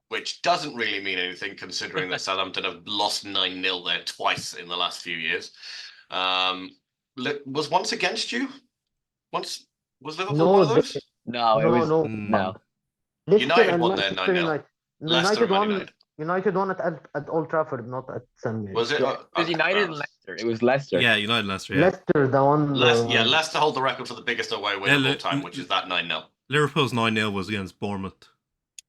which doesn't really mean anything considering that Southampton have lost 9-0 there twice in the last few years. Was once against you? Was Liverpool one of those? No, it was no. Leicester United and won there Manchester 9-0. United. Leicester and Man United. United won at Old Trafford, not at St. Mary's. Was it? Yeah, it was United and Leicester. It was Leicester. Yeah, United and Leicester. Yeah. Leicester, the one. Leicester hold the record for the biggest away win of all time, which is that 9-0. Liverpool's 9-0 was against Bournemouth.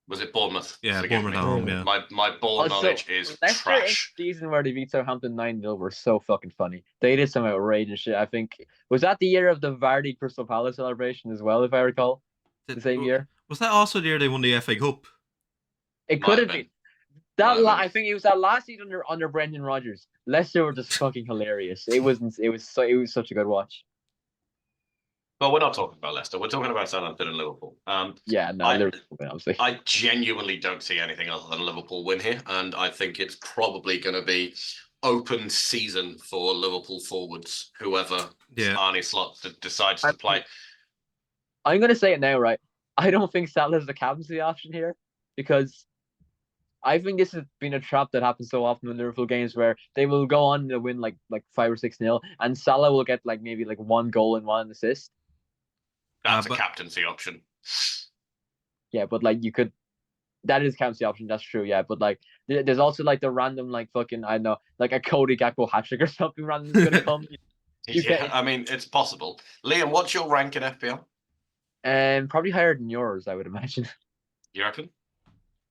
Was it Bournemouth? Yeah, Forgive Bournemouth me. at home, yeah. My ball knowledge is Leicester trash. in the season where they beat Southampton 9-0 were so fucking funny. They did some outrageous shit. I think was that the year of the Vardy Crystal Palace celebration as well, if I recall. The same year. Was that also the year they won the FA Cup? It Might could have have been. been. That Might have been. I think it was that last season under Brendan Rodgers. Leicester were just fucking hilarious. It was such a good watch. But we're not talking about Leicester. We're talking about Southampton and Liverpool. Yeah, no, Liverpool, obviously. I genuinely don't see anything other than Liverpool win here, and I think it's probably going to be open season for Liverpool forwards, whoever Arne Slot decides to play. I'm going to say it now, right? I don't think Salah's the captaincy option here because I think this has been a trap that happens so often in Liverpool games where they will go on to win like 5 or 6-0, and Salah will get maybe 1 goal and 1 assist. That's a captaincy option. Yeah, but you could. That is captaincy option. That's true. Yeah, but there's also the random fucking I don't know a Cody Gakpo hat trick or something random is gonna come. I mean it's possible. Liam, what's your rank in FPL? Probably higher than yours, I would imagine. You reckon?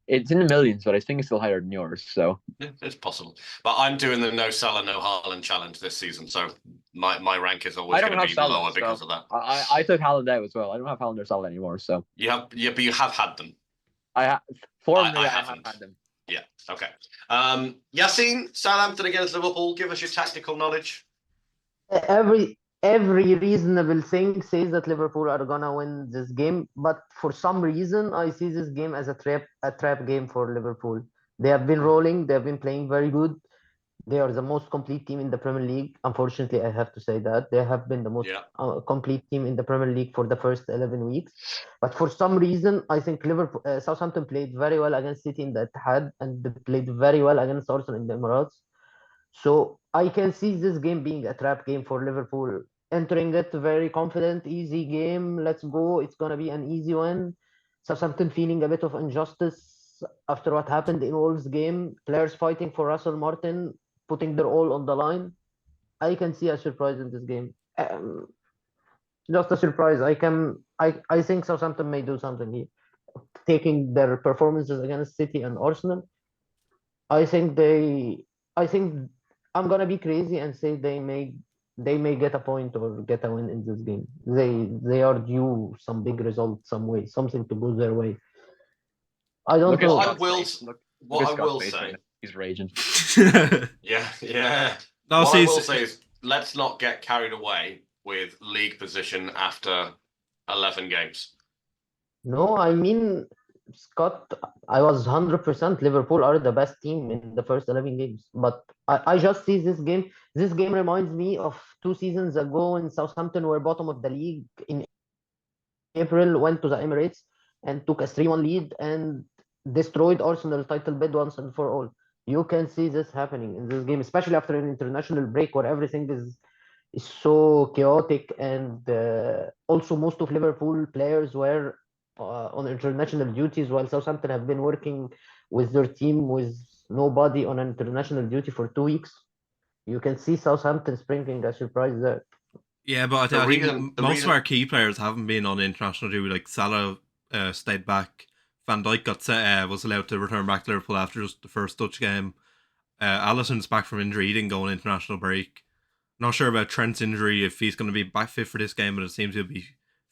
It's in the millions, but I think it's still higher than yours. So yeah, it's possible. But I'm doing the no Salah, no Haaland challenge this season, so my rank is always going to be lower because of that. I took Haaland out as well. I don't have Haaland or Salah anymore. So but you have had them. I have haven't had them. Yeah. Okay. Yassine, Southampton against Liverpool. Give us your tactical knowledge. Every reasonable thing says that Liverpool are gonna win this game, but for some reason I see this game as a trap game for Liverpool. They have been rolling, they have been playing very good. They are the most complete team in the Premier League. Unfortunately, I have to say that they have been the most complete team in the Premier League for the first 11 weeks. But for some reason, I think Southampton played very well against City in the Etihad, and they played very well against Arsenal in the Emirates. So I can see this game being a trap game for Liverpool entering it very confident, easy game. Let's go. It's gonna be an easy win. Southampton feeling a bit of injustice after what happened in Wolves' game. Players fighting for Russell Martin, putting their all on the line. I can see a surprise in this game. Just a surprise. I think Southampton may do something here. Taking their performances against City and Arsenal, I think they. I think I'm gonna be crazy and say they may get a point or get a win in this game. They are due some big result some way, something to go their way. I don't Look at know. What I Scott's will, face. Look what at I Scott's will face say, right now. He's raging. yeah. No, What see, I will say is, let's not get carried away with league position after 11 games. No, I mean, Scott, I was 100% Liverpool are the best team in the first 11 games. But I just see this game. This game reminds me of 2 seasons ago when Southampton were bottom of the league in April, went to the Emirates and took a 3-1 lead and destroyed Arsenal title bid once and for all. You can see this happening in this game, especially after an international break where everything is so chaotic, and also most of Liverpool players were on international duties while Southampton have been working with their team with nobody on an international duty for 2 weeks. You can see Southampton springing a surprise there. yeah, but The I think reason- the most reason- of our key players haven't been on international duty. Like Salah stayed back. Van Dijk was allowed to return back to Liverpool after just the first Dutch game. Alisson's back from injury. He didn't go on international break. Not sure about Trent's injury, if he's going to be back fit for this game, but it seems he'll be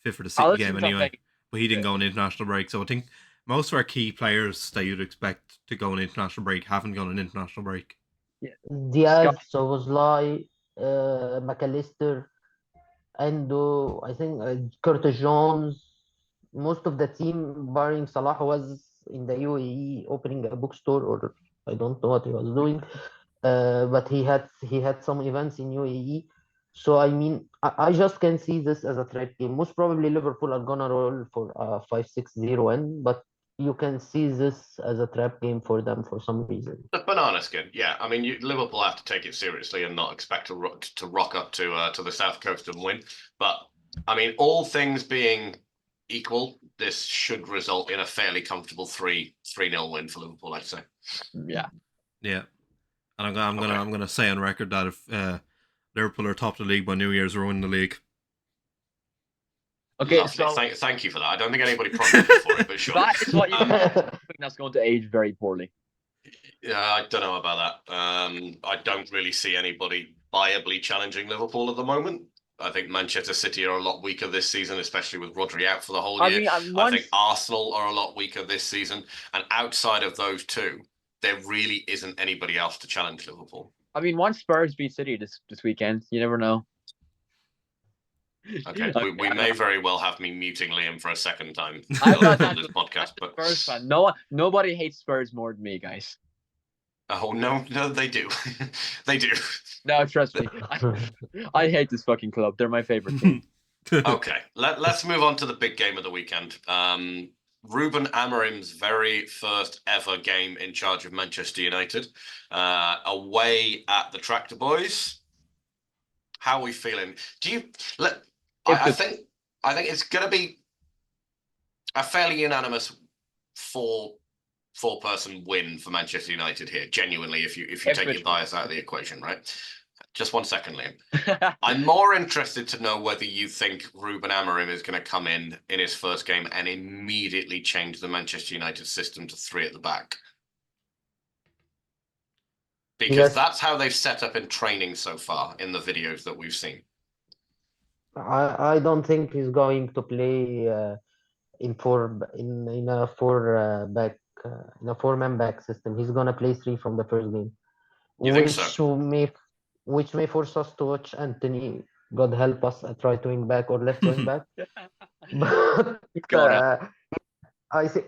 fit for the City game Alisson's anyway. okay. But he didn't go on international break. So I think most of our key players that you'd expect to go on international break haven't gone on international break. Diaz, Scott- Szoboszlai, McAllister, Endo, I think Curtis Jones, most of the team, barring Salah, was in the UAE opening a bookstore, or I don't know what he was doing, but he had some events in UAE. So I mean, I just can see this as a threat game. Most probably Liverpool are gonna roll for a 5-6-0 win, but you can see this as a trap game for them for some reason. The banana skin, yeah. I mean, Liverpool have to take it seriously and not expect to rock up to the South Coast and win. But I mean, all things being equal, this should result in a fairly comfortable 3-0 win for Liverpool, I'd say. Yeah. Yeah, and I'm gonna say on record that if Liverpool are top of the league by New Year's, we're winning the league. Okay, Lovely. so Thank you for that. I don't think anybody promised you for it, but sure. that is what you Um, think that's going to age very poorly. Yeah, I don't know about that. I don't really see anybody viably challenging Liverpool at the moment. I think Manchester City are a lot weaker this season, especially with Rodri out for the whole year. I think Arsenal are a lot weaker this season. And outside of those two, there really isn't anybody else to challenge Liverpool. I mean, once Spurs beat City this weekend, you never know. Okay, we may very well have me muting Liam for a second time I'm not on this podcast, but Spurs fan. Nobody hates Spurs more than me, guys. oh no, they do, they do. No, trust me. I hate this fucking club. They're my favorite team. Okay, let's move on to the big game of the weekend. Ruben Amorim's very first ever game in charge of Manchester United, away at the Tractor Boys. How are we feeling? I think it's going to be a fairly unanimous four-person win for Manchester United here. Genuinely, if you take your bias out of the equation, right? Just 1 second, Liam. I'm more interested to know whether you think Ruben Amorim is going to come in his first game and immediately change the Manchester United system to 3 at the back. Because that's how they've set up in training so far in the videos that we've seen. I don't think he's going to play in a four-man back system. He's gonna play 3 from the first game. You think so? Which may force us to watch Anthony, God help us, at right wing back or left wing back. But I think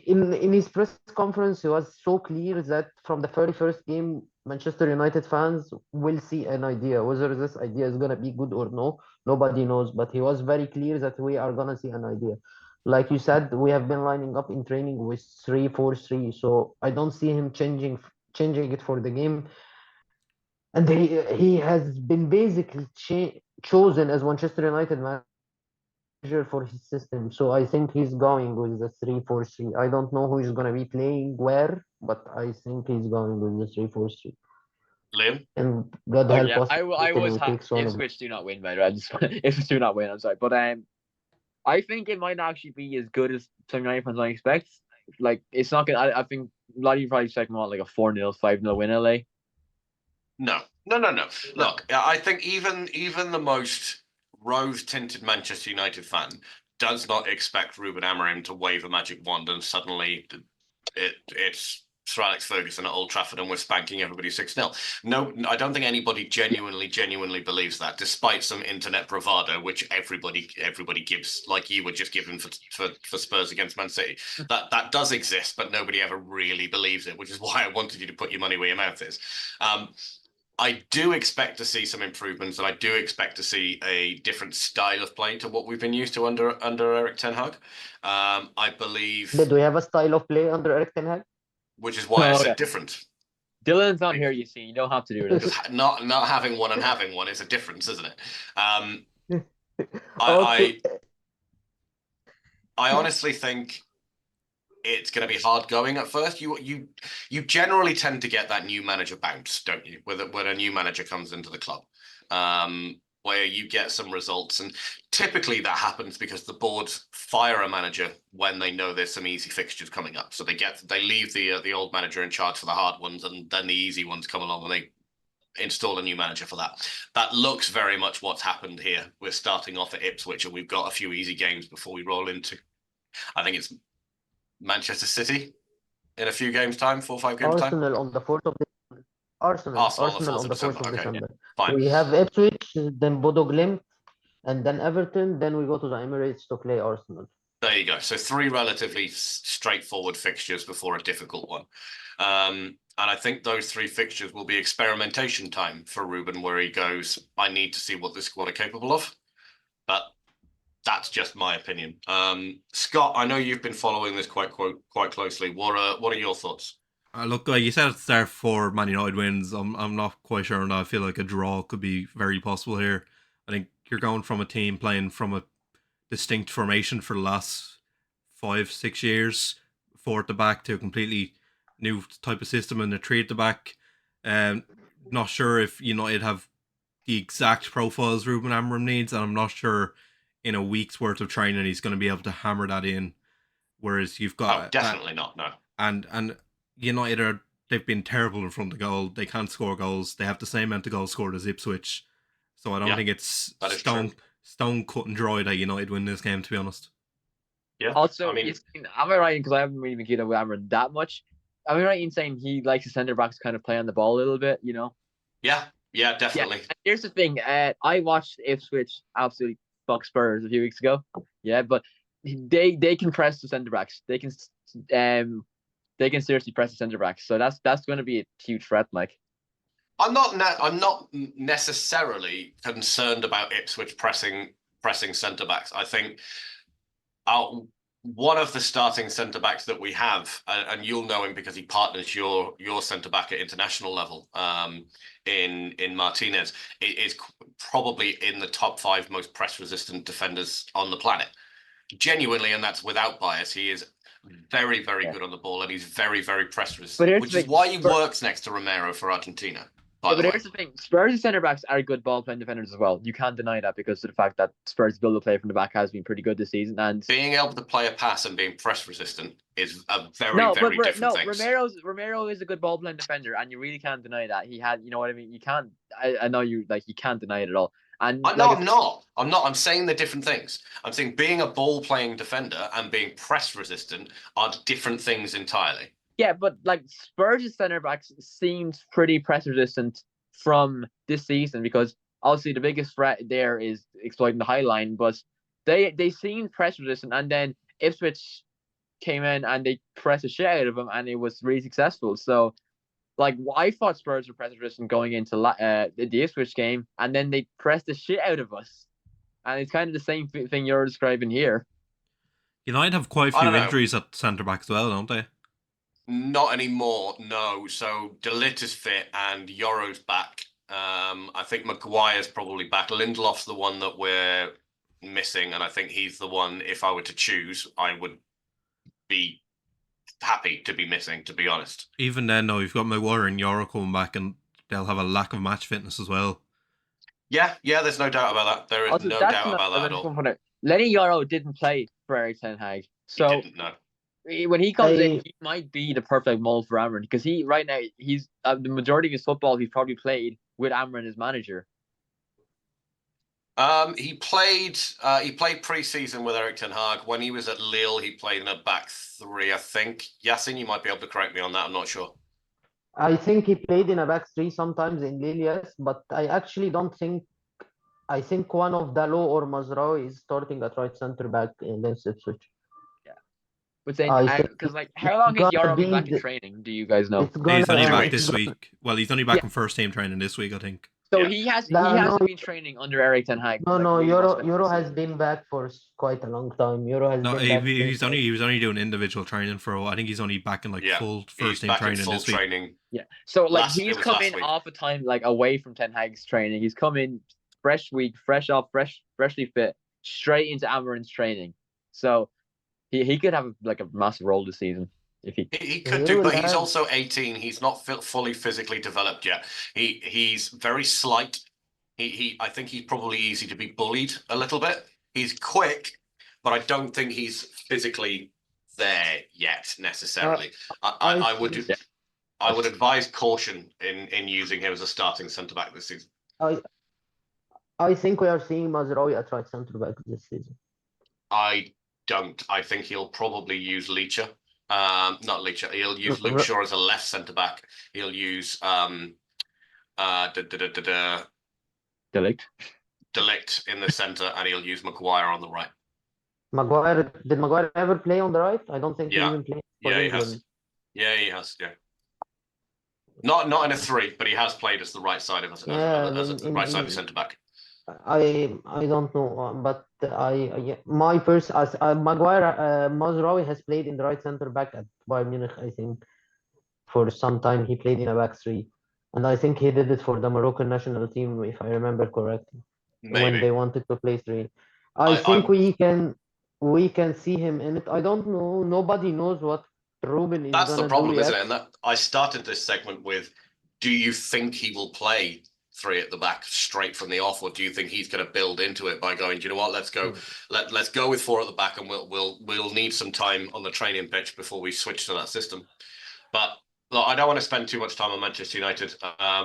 in his press conference, he was so clear that from the very first game, Manchester United fans will see an idea. Whether this idea is gonna be good or no, nobody knows. But he was very clear that we are gonna see an idea. Like you said, we have been lining up in training with 3-4-3, so I don't see him changing it for the game. And he has been basically chosen as Manchester United manager for his system. So I think he's going with the 3-4-3. I don't know who is going to be playing where, but I think he's going with the 3-4-3. Liam? And God Oh help yeah, us I till was we take Son of Ipswich do not win, by the way. Ipswich do not win. I'm sorry, but I think it might actually be as good as some United fans might expect. Like it's not gonna. I think a lot of you probably expect more like a 4-0, 5-0 win. LA. No. Look, I think even the most rose-tinted Manchester United fan does not expect Ruben Amorim to wave a magic wand and suddenly it's Sir Alex Ferguson at Old Trafford and we're spanking everybody 6-0. No, I don't think anybody genuinely believes that, despite some internet bravado, which everybody gives, like you were just given for Spurs against Man City. That does exist, but nobody ever really believes it, which is why I wanted you to put your money where your mouth is. I do expect to see some improvements, and I do expect to see a different style of play to what we've been used to under Eric Ten Hag. I believe, Did we have a style of play under Eric Ten Hag? which is why I Oh, said yeah. different. Dylan's not here. You see, you don't have to do this. Because not having one and having one is a difference, isn't it? Okay. I honestly think it's going to be hard going at first. You generally tend to get that new manager bounce, don't you? When a new manager comes into the club, where you get some results, and typically that happens because the board fire a manager when they know there's some easy fixtures coming up. So they leave the old manager in charge for the hard ones, and then the easy ones come along and they install a new manager for that. That looks very much what's happened here. We're starting off at Ipswich, and we've got a few easy games before we roll into, I think it's Manchester City in a few games' time, 4 or 5 games' time. Arsenal on the 4th of December. Arsenal on the 4th of Okay, December. fine. We have Ipswich, then Bodo Glimt, and then Everton. Then we go to the Emirates to play Arsenal. There you go. So 3 relatively straightforward fixtures before a difficult one. And I think those 3 fixtures will be experimentation time for Ruben, where he goes, I need to see what this squad are capable of. But that's just my opinion. Scott, I know you've been following this quite closely. What are your thoughts? Look, like you said at the start, for Man United wins. I'm not quite sure on that. I feel like a draw could be very possible here. I think you're going from a team playing from a distinct formation for the last 5-6 years, 4 at the back, to a completely new type of system and a 3 at the back. Not sure if United have the exact profiles Ruben Amorim needs, and I'm not sure in a week's worth of training he's going to be able to hammer that in. Whereas you've got definitely not. No. And United they've been terrible in front of goal. They can't score goals. They have the same amount of goals scored as Ipswich. So I don't think it's stone cut and dry that United win this game, to be honest. Yeah. Also, am I right? Because I haven't really been keeping up with Amorim that much. Am I right in saying he likes the centre backs kind of play on the ball a little bit? Yeah, definitely. Yeah. And here's the thing. I watched Ipswich absolutely fuck Spurs a few weeks ago. Yeah, but they can press the centre backs. They can seriously press the centre backs. So that's going to be a huge threat, Mike. I'm not necessarily concerned about Ipswich pressing centre backs. I think one of the starting centre backs that we have, and you'll know him because he partners your centre back at international level, in Martinez, is probably in the top 5 most press resistant defenders on the planet. Genuinely, and that's without bias. He is very good on the ball, and he's very press resistant, which is why he works next to Romero for Argentina. But here's the thing: Spurs' centre backs are good ball playing defenders as well. You can't deny that because of the fact that Spurs' build of play from the back has been pretty good this season. And being able to play a pass and being press resistant is a very different thing. Romero is a good ball playing defender, and you really can't deny that. He had, you know what I mean. You can't. I know you can't deny it at all. And I'm not. I'm saying they're different things. I'm saying being a ball playing defender and being press resistant are different things entirely. Yeah, but Spurs' centre backs seemed pretty press resistant from this season because obviously the biggest threat there is exploiting the high line, but they seemed press resistant, and then Ipswich came in and they pressed the shit out of them, and it was really successful. So, I thought Spurs were press resistant going into the Ipswich game, and then they pressed the shit out of us, and it's kind of the same thing you're describing here. United have quite a few injuries at centre back as well, don't they? Not anymore, no. So De Ligt is fit and Yoro's back. I think Maguire's probably back. Lindelof's the one that we're missing, and I think he's the one, if I were to choose, I would be happy to be missing, to be honest. Even then, though, you've got Maguire and Yoro coming back, and they'll have a lack of match fitness as well. Yeah, there's no doubt about that. There is Also, no that's doubt about that at another all. one. Lenny Yoro didn't play for Erik Ten Hag, He so didn't, no. when he comes in, he might be the perfect mold for Amrin, because right now he's the majority of his football he's probably played with Amrin as manager. He played pre-season with Erik Ten Hag. When he was at Lille, he played in a back three, I think. Yasin, you might be able to correct me on that. I'm not sure. I think he played in a back three sometimes in Lille, yes, but I actually don't think. I think one of Dalot or Mazraoui is starting at right center back against Ipswich. But then, I think because how long has it's gonna Yoro been be back in training? Do you guys know? It's gonna, He's only back it's this gonna- week. Well, he's only back in first team training this week, I think. So Yeah. he hasn't No, been training under Erik Ten Hag. No, really much Euro this has season. been back for quite a long time. Euro has No, been back. he was only doing individual training for. I think he's only back in full He's first team back in training full this week. training. Yeah. So It he's was come last in week. off a time away from Ten Hag's training. He's come in fresh week, freshly fit, straight into Amarin's training. So he could have a massive role this season if he. He could He do, will but he's have- also 18. He's not fully physically developed yet. He's very slight. I think he's probably easy to be bullied a little bit. He's quick, but I don't think he's physically there yet necessarily. I would advise caution in using him as a starting centre back this season. I think we are seeing Mazraoui at right centre back this season. I don't. I think he'll probably use Leacher. Not Leacher. He'll use Luke Shaw as a left centre back. He'll use Delict in the centre, and he'll use Maguire on the right. Did Maguire ever play on the right? I don't think he Yeah. even played for Yeah, he England. has. Yeah, he has. Yeah. Not in a three, but he has played as the right side of as a right side centre back. I don't know, but my person as Maguire Mazraoui has played in the right centre back at Bayern Munich. I think for some time he played in a back three, and I think he did it for the Moroccan national team, if I remember correctly, when they wanted to play three. I think we can see him in it. I don't know. Nobody knows what Ruben is That's the gonna problem, do isn't yet. it? And that I started this segment with, do you think he will play three at the back straight from the off, or do you think he's going to build into it by going, do you know what, let's go with four at the back, and we'll need some time on the training pitch before we switch to that system. But look, I don't want to spend too much time on Manchester United.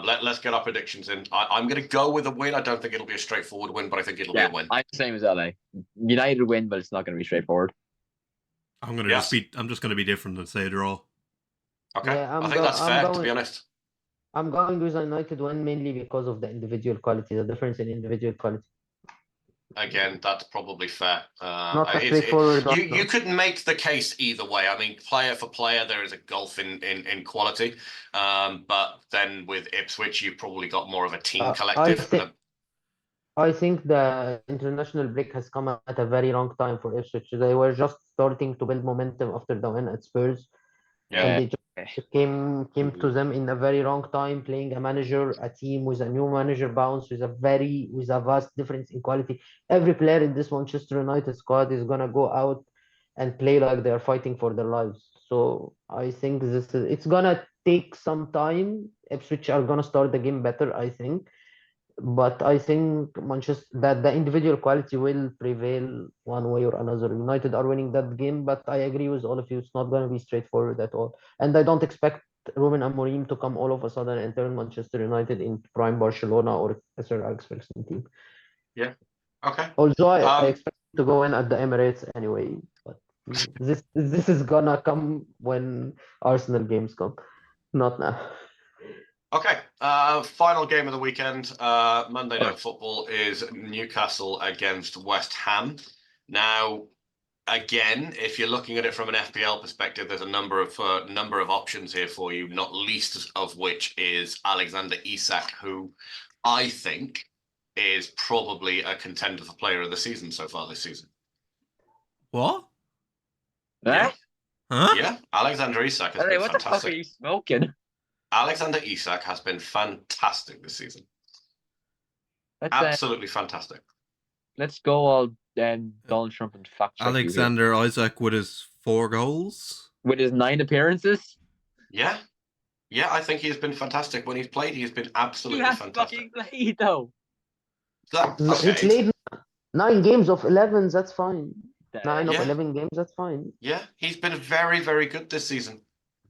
Let's get our predictions in. I'm going to go with a win. I don't think it'll be a straightforward win, but I think it'll be a win. I'm the same as LA. United win, but it's not going to be straightforward. I'm just going to be different and say a draw. Okay, Yeah, I think that's fair, to be honest. I'm going with a United win mainly because of the individual quality, the difference in individual quality. Again, that's probably fair. Not a straightforward. You could make the case either way. I mean, player for player, there is a gulf in quality. But then with Ipswich, you've probably got more of a team collective. I think the international break has come at a very wrong time for Ipswich. They were just starting to build momentum after the win at Spurs. Yeah. And they just came to them in a very wrong time, playing a team with a new manager bounce, with a vast difference in quality. Every player in this Manchester United squad is gonna go out and play like they are fighting for their lives. So I think it's gonna take some time. Ipswich are gonna start the game better, I think. But I think that the individual quality will prevail one way or another. United are winning that game, but I agree with all of you. It's not going to be straightforward at all. And I don't expect Ruben Amorim to come all of a sudden and turn Manchester United into prime Barcelona or Sir Alex Ferguson team. Yeah. Okay. Although I expect to go in at the Emirates anyway. But this is gonna come when Arsenal games come, not now. Okay, final game of the weekend, Monday Night Football, is Newcastle against West Ham. Now, again, if you're looking at it from an FPL perspective, there's a number of options here for you, not least of which is Alexander Isak, who I think is probably a contender for player of the season so far this season. What? Yeah. Huh? Yeah, Alexander Isak has been What fantastic. the fuck are you smoking? Alexander Isak has been fantastic this season. Absolutely fantastic. Let's go all Donald Trump and fact check Alexander Isak with his 4 goals. with his 9 appearances. Yeah. Yeah, I think he has been fantastic. When he's played, he has been absolutely He has fantastic. fucking played, though. He played 9 games of 11. That's fine. 9 of Yeah. 11 games. That's fine. Yeah, he's been very, very good this season.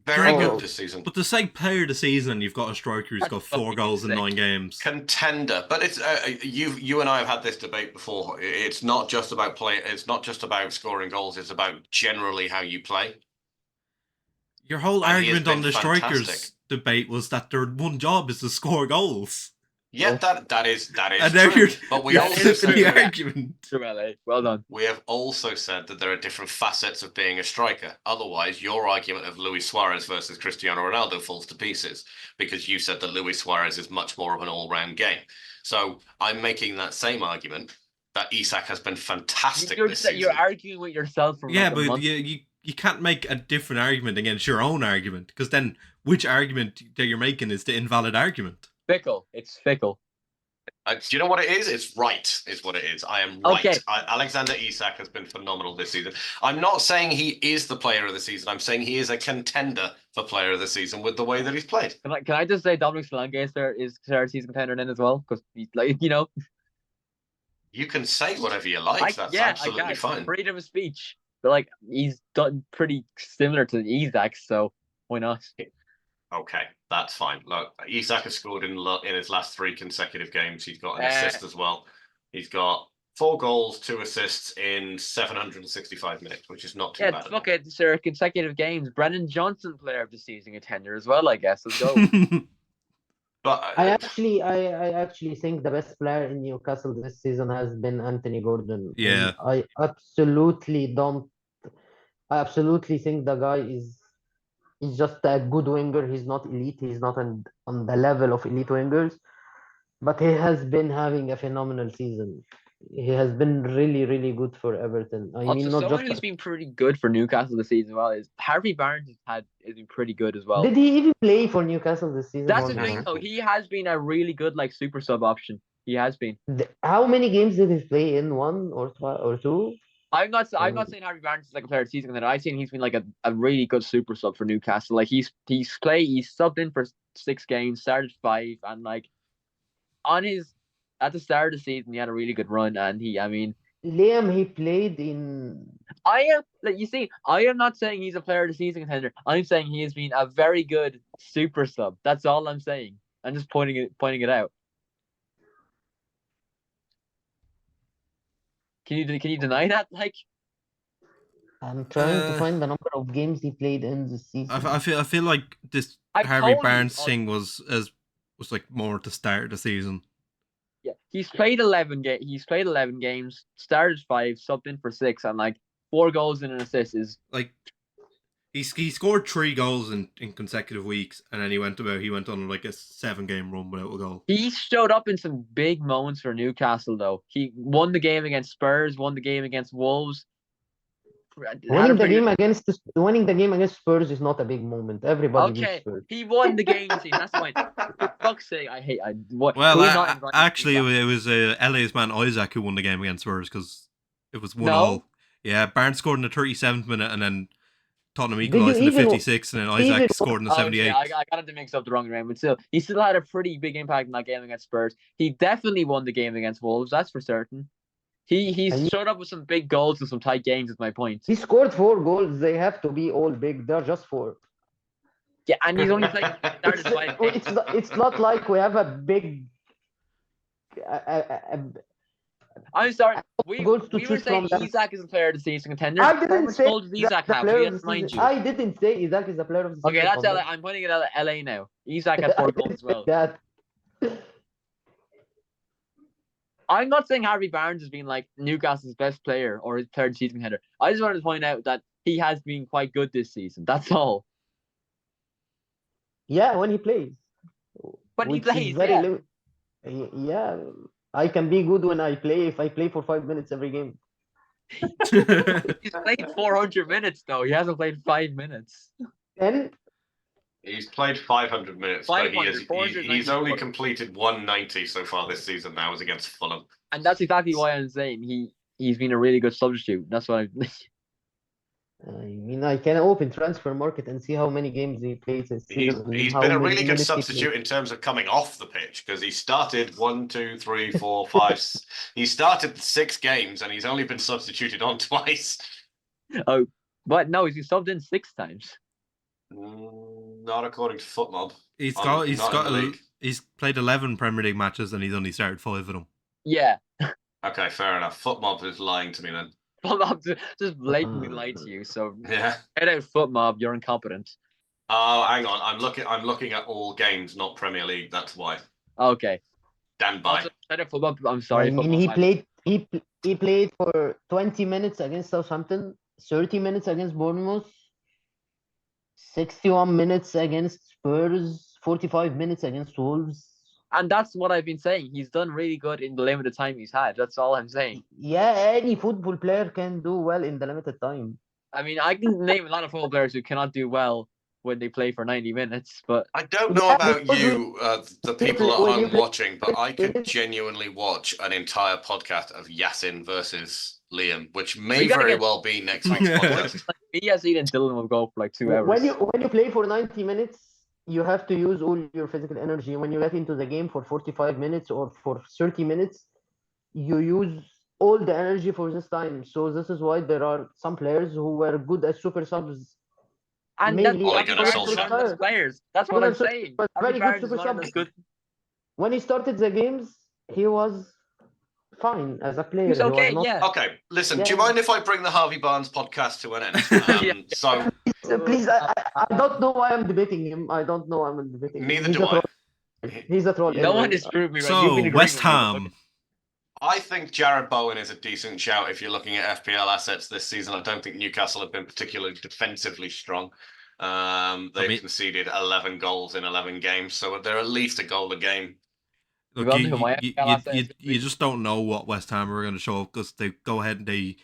Very good this season. But to say player of the season, you've got a striker who's got 4 goals in 9 games. Contender, but it's you and I have had this debate before. It's not just about play. It's not just about scoring goals. It's about generally how you play. Your whole argument on the fantastic. strikers debate was that their one job is to score goals. Yeah, that is And true. But we also said the argument. Well done. We have also said that there are different facets of being a striker. Otherwise, your argument of Luis Suarez versus Cristiano Ronaldo falls to pieces because you said that Luis Suarez is much more of an all-round game. So I'm making that same argument that Isak has been fantastic this season. You're arguing with yourself from but you can't make a different argument against your own argument because then which argument that you're making is the invalid argument. Fickle. It's fickle. Do you know what it is? It's right, is what it is. I am right. Okay. Alexander Isak has been phenomenal this season. I'm not saying he is the player of the season. I'm saying he is a contender for player of the season with the way that he's played. Can I just say Dominic Solanke is third season contender then as well? Because he's like, You can say whatever you like. That's absolutely fine. Freedom of speech. But like he's done pretty similar to Isak, so why not? Okay, that's fine. Look, Isak has scored in his last 3 consecutive games. He's got an assist as well. He's got 4 goals, 2 assists in 765 minutes, which is not too bad. Look at sir, consecutive games. Brennan Johnson, player of the season contender as well, I guess. Let's go. But I actually think the best player in Newcastle this season has been Anthony Gordon. Yeah. And I absolutely think the guy is just a good winger. He's not elite. He's not on the level of elite wingers, but he has been having a phenomenal season. He has been really, really good for Everton. Someone who's been pretty good for Newcastle this season as well is Harvey Barnes. Has been pretty good as well. Did he even play for Newcastle this season? That's the thing, though. He has been a really good super sub option. He has been. How many games did he play in? 1 or 2? I'm not saying Harvey Barnes is like a player of the season. I've seen he's been like a really good super sub for Newcastle. Like he's subbed in for 6 games, started 5, and like at the start of the season he had a really good run. And Liam, he played in. I am not saying he's a player of the season contender. I'm saying he has been a very good super sub. That's all I'm saying. I'm just pointing it out. Can you deny that? Like, I'm trying to find the number of games he played in this season. I feel like this Harvey Barnes thing was like more at the start of the season. Yeah, he's played 11 games, started 5, subbed in for 6, and like 4 goals and an assist is like he scored 3 goals in consecutive weeks, and then he went on like a 7-game run without a goal. He showed up in some big moments for Newcastle, though. He won the game against Spurs, won the game against Wolves. Winning the game against Spurs is not a big moment. Everybody beats Spurs. He won the game. See, that's why. For fuck's sake, I hate. Actually, it was LA's man Isaac who won the game against Spurs because it was 1-1. Yeah, Barnes scored in the 37th minute, and then Tottenham equalised in the 56th, and then Isaac scored in the 78th. I got to mix up the wrong round, but still, he still had a pretty big impact in that game against Spurs. He definitely won the game against Wolves. That's for certain. He's showed up with some big goals and some tight games, is my point. He scored 4 goals. They have to be all big. They're just 4. Yeah, and he's only played started 5 games. It's not like we have a big. I'm sorry. We were saying Isak is a player of the season contender. I didn't say Isak have. I didn't say Isak is a player of the season. Okay, that's LA. I'm pointing it at LA now. Isak has 4 goals as well. That. I'm not saying Harvey Barnes has been like Newcastle's best player or his third season contender. I just wanted to point out that he has been quite good this season. That's all. Yeah, when he plays. But he plays. Yeah, I can be good when I play if I play for 5 minutes every game. He's played 400 minutes though. He hasn't played 5 minutes. 10? He's played 500 minutes, but 500, 490 he's only total. completed 190 so far this season. Now is against Fulham. And that's exactly why I'm saying he's been a really good substitute. That's what I'm. I mean, I can open transfer market and see how many games he plays this season. and He's how been a many really good minutes he substitute plays. in terms of coming off the pitch because he started 1, 2, 3, 4, 5. He started 6 games and he's only been substituted on twice. Oh, but no, he's been subbed in 6 times. Not according to FootMob. He's Not in the league. he's played 11 Premier League matches and he's only started 5 of them. Yeah. Okay, fair enough. FootMob is lying to me then. FootMob just blatantly lied to you. So Yeah. get out, FootMob. You're incompetent. Oh, hang on. I'm looking at all games, not Premier League. That's why. Okay. Stand by. Also, FootMob, I'm sorry. I mean, he played for 20 minutes against Southampton, 30 minutes against Bournemouth, 61 minutes against Spurs, 45 minutes against Wolves. And that's what I've been saying. He's done really good in the limited time he's had. That's all I'm saying. Yeah, any football player can do well in the limited time. I mean, I can name a lot of football players who cannot do well when they play for 90 minutes, but I don't know Yeah, about because you, the people at when you home play- watching, but I could when- genuinely watch an entire podcast of Yasin versus Liam, which may You gotta very get- well be next week's podcast. Yasin and Dylan will go for like 2 hours. when you play for 90 minutes, you have to use all your physical energy. When you get into the game for 45 minutes or for 30 minutes, you use all the energy for this time. So this is why there are some players who were good as super subs. And mainly Ole that's Gunnar Barnes Solskjaer. is one of those players. That's what I'm saying. But Harvey very good Barnes is super one of sub. those good. When he started the games, he was fine as a player. He's He was okay, not- yeah. Okay, listen, do you Yeah. mind if I bring the Harvey Barnes podcast to an end? Yeah. So, Please, I don't know why I'm debating him. I don't know why I'm debating him. neither He's do a troll. I. He's a troll. No anyway. one has proved me right. You've So, been agreeing West with me, but Ham. I think Jared Bowen is a decent shout if you're looking at FPL assets this season. I don't think Newcastle have been particularly defensively strong. They've conceded 11 goals in 11 games, so they're at least a goal a game. Look, You want to my FPL assets? you just don't know what West Ham are going to show up because they go ahead and they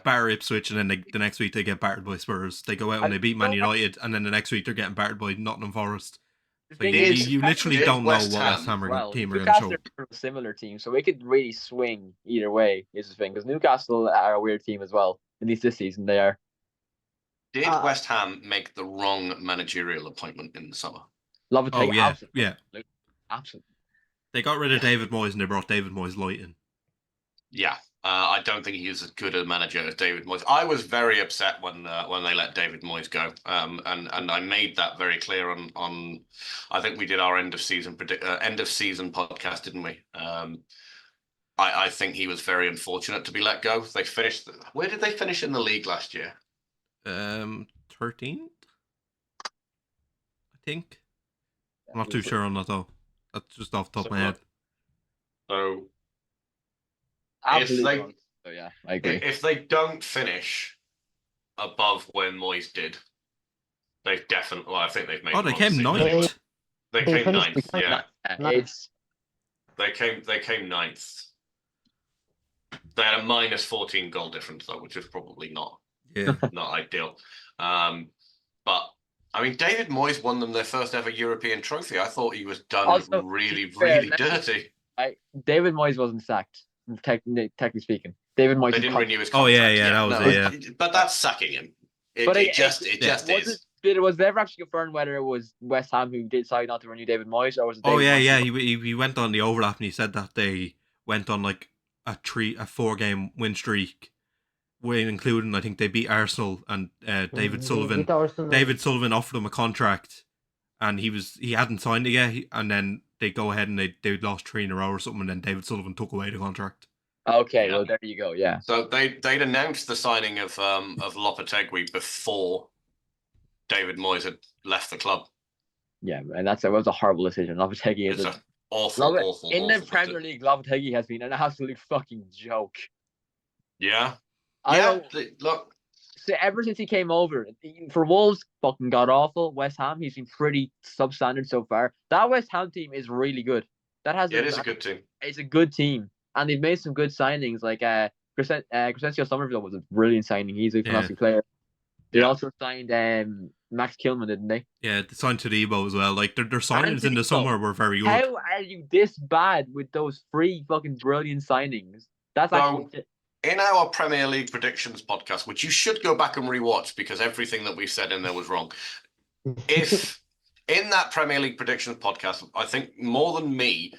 batter Ipswich and then the next week they get battered by Spurs. They go out and they beat Man United and then the next week they're getting battered by Nottingham Forest. The So thing you, is, you literally did don't know West what Ham- West Ham well, team are going to show Newcastle up. are a similar team, so it could really swing either way. Is the thing because Newcastle are a weird team as well. At least this season they are. Did West Ham make the wrong managerial appointment in the summer? Love it. Oh yeah, absolutely. yeah. Absolutely. They got rid of David Moyes and they brought David Moyes light in. Yeah, I don't think he is as good a manager as David Moyes. I was very upset when they let David Moyes go, and I made that very clear on I think we did our end of season podcast, didn't we? I think he was very unfortunate to be let go. They finished. Where did they finish in the league last year? 13th, I think. I'm not too sure on that though. That's just off the top of my head. So Absolutely. they- wrong. So yeah, I agree. if they don't finish above when Moyes did, they've definitely. Well, I think they've made. Oh, they the wrong came decision. ninth. They They came finished ninth. Yeah, It's they came ninth. They had a minus 14 goal difference though, which is probably not Yeah. ideal. But I mean, David Moyes won them their first ever European trophy. I thought he was done Also, really, to be fair, really dirty. David Moyes wasn't sacked. Technically speaking, David Moyes. They is didn't con- renew his Oh, contract. yeah, that was it, yeah. But that's sacking him. It just is. Was there ever actually confirmed whether it was West Ham who decide not to renew David Moyes, or was it? Oh David yeah, Moyes? yeah. He went on the overlap and he said that they went on like a 4-game win streak, including I think they beat Arsenal and David Sullivan. Beat Arsenal. David Sullivan offered him a contract, and he hadn't signed it yet. And then they go ahead and they lost 3 in a row or something, and then David Sullivan took away the contract. Okay, Yeah. well there you go. Yeah. So they'd announced the signing of Lopetegui before David Moyes had left the club. Yeah, and that was a horrible decision. Lopetegui is It's an awful in the awful Premier decision. League. Lopetegui has been an absolute fucking joke. Yeah. I Yeah. don't, Look, so ever since he came over, for Wolves, fucking god awful. West Ham, he's been pretty substandard so far. That West Ham team is really good. That has it is a good team. It's a good team, and they've made some good signings. Like Crescencio Somerville was a brilliant signing. He's a fantastic player. They also signed Max Kilman, didn't they? Yeah, they signed Todibo as well. Like their signings in the Todibo. summer were very good. How are you this bad with those 3 fucking brilliant signings? That's actually. In our Premier League predictions podcast, which you should go back and rewatch because everything that we said in there was wrong. If in that Premier League predictions podcast, I think more than me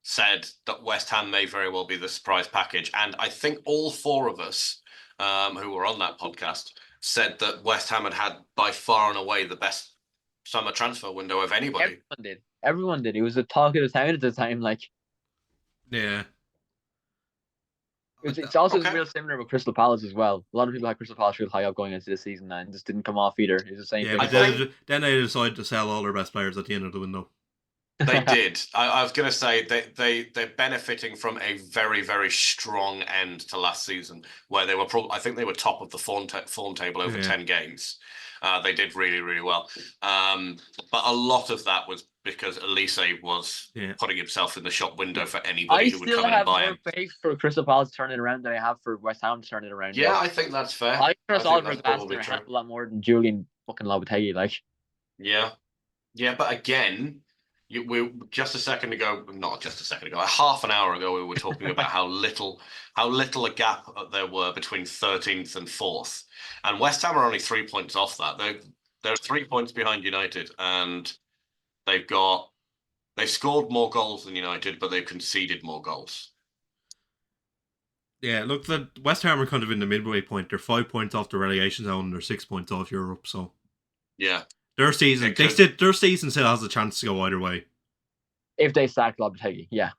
said that West Ham may very well be the surprise package, and I think all 4 of us who were on that podcast said that West Ham had by far and away the best summer transfer window of anybody. Everyone did. It was the talk of the town at the time. Like, yeah. It's also real similar with Crystal Palace as well. A lot of people had Crystal Palace real high up going into the season and just didn't come off either. It's the same thing. But then they decided to sell all their best players at the end of the window. They did. I was going to say they're benefiting from a very, very strong end to last season where they were I think they were top of the form table over 10 games. They did really, really well. But a lot of that was because Elise was putting himself in the shop window for anybody who would come in and buy him. I still have more faith for Crystal Palace to turn it around than I have for West Ham to turn it around. Yeah, I think that's fair. I trust Oliver Glasner a lot more than Julian fucking Lopetegui. Like, yeah, but again, we just a second ago, half an hour ago, we were talking about how little a gap there were between 13th and 4th, and West Ham are only 3 points off that. They're 3 points behind United, and they've scored more goals than United, but they've conceded more goals. Yeah, look, the West Ham are kind of in the midway point. They're 5 points off the relegation zone, and they're 6 points off Europe. So yeah, their season still has a chance to go either way. If they sack Lopetegui, yeah.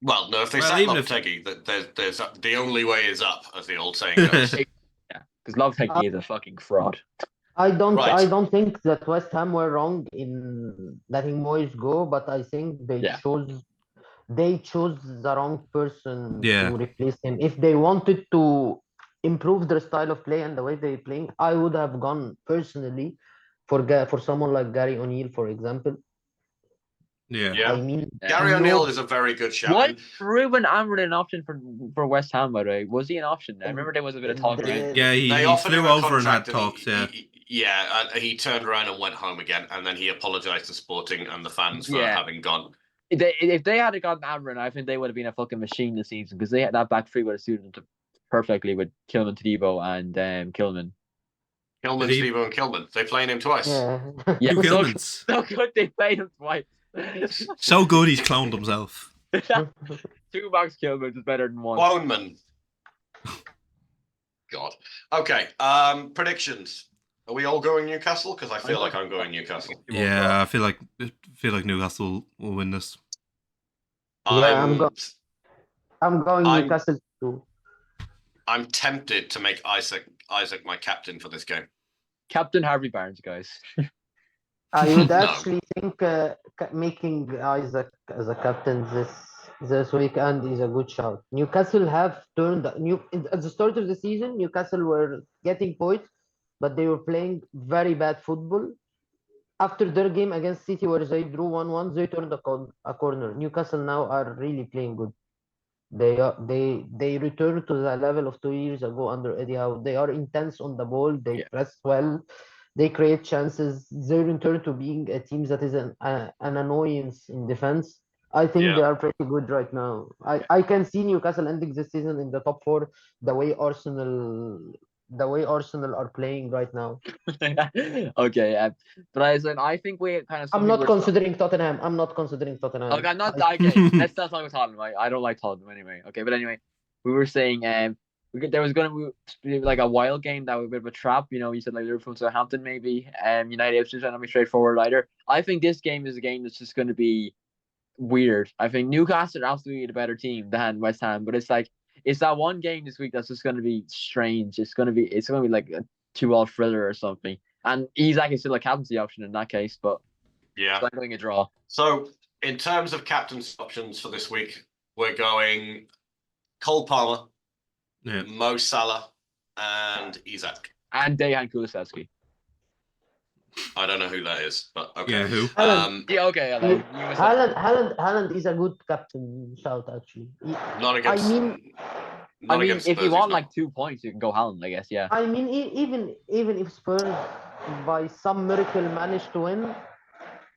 Well, no, if they sack Lopetegui, there's the only way is up, as the old saying goes. Yeah, because Lopetegui is a fucking fraud. I don't think that West Ham were wrong in letting Moyes go, but I think they chose the wrong person to replace him. If they wanted to improve their style of play and the way they're playing, I would have gone personally for someone like Gary O'Neill, for example. Yeah. I mean, Gary O'Neill is a very good shout. Was Ruben Amorim an option for West Ham, by the way? Was he an option? I remember there was a bit of talk. He flew over and had talks, he turned around and went home again, and then he apologised to Sporting and the fans for having gone. If they had gotten Amorim, I think they would have been a fucking machine this season, because they had that back three would have suited them perfectly with Kilman, Todibo, and Kilman. Kilman, Todibo, and Kilman. They playing him twice. Yeah, Two Kilmans. So good they played him twice. So good he's cloned himself. 2 Max Kilmans is better than 1. Cloneman. God. Okay. Predictions. Are we all going Newcastle? Because I feel like I'm going Newcastle. Yeah, I feel like Newcastle will win this. I'm going Newcastle too. I'm tempted to make Isaac my captain for this game. Captain Harvey Barnes, guys. I would actually think making Isaac as a captain this weekend is a good shout. Newcastle have turned at the start of the season. Newcastle were getting points, but they were playing very bad football. After their game against City, where they drew 1-1, they turned a corner. Newcastle now are really playing good. They returned to the level of 2 years ago under Eddie Howe. They are intense on the ball. They press well. They create chances. They return to being a team that is an annoyance in defense. I think they are pretty good right now. I can see Newcastle ending this season in the top 4 the way Arsenal are playing right now. Okay, but I think we kind of. I'm not considering Tottenham. Okay, I'm not. Okay, let's talk about Tottenham. I don't like Tottenham anyway. Okay, but anyway, we were saying there was going to be like a wild game that was a bit of a trap. You said like Liverpool, Southampton, maybe. United, Ipswich, not be straightforward either. I think this game is a game that's just going to be weird. I think Newcastle are absolutely the better team than West Ham, but it's that one game this week that's just going to be strange. It's going to be like a 2-all thriller or something. And Isaac is still a captaincy option in that case, but I'm going a draw. So in terms of captain's options for this week, we're going Cole Palmer, Mo Salah, and Isaac. And Dejan Kulusevski. I don't know who that is, but okay. Yeah, who? Haaland is a good captain shout, actually. Not against. I mean, if you want like 2 points, you can go Haaland, I guess. Yeah. I mean, even if Spurs by some miracle manage to win,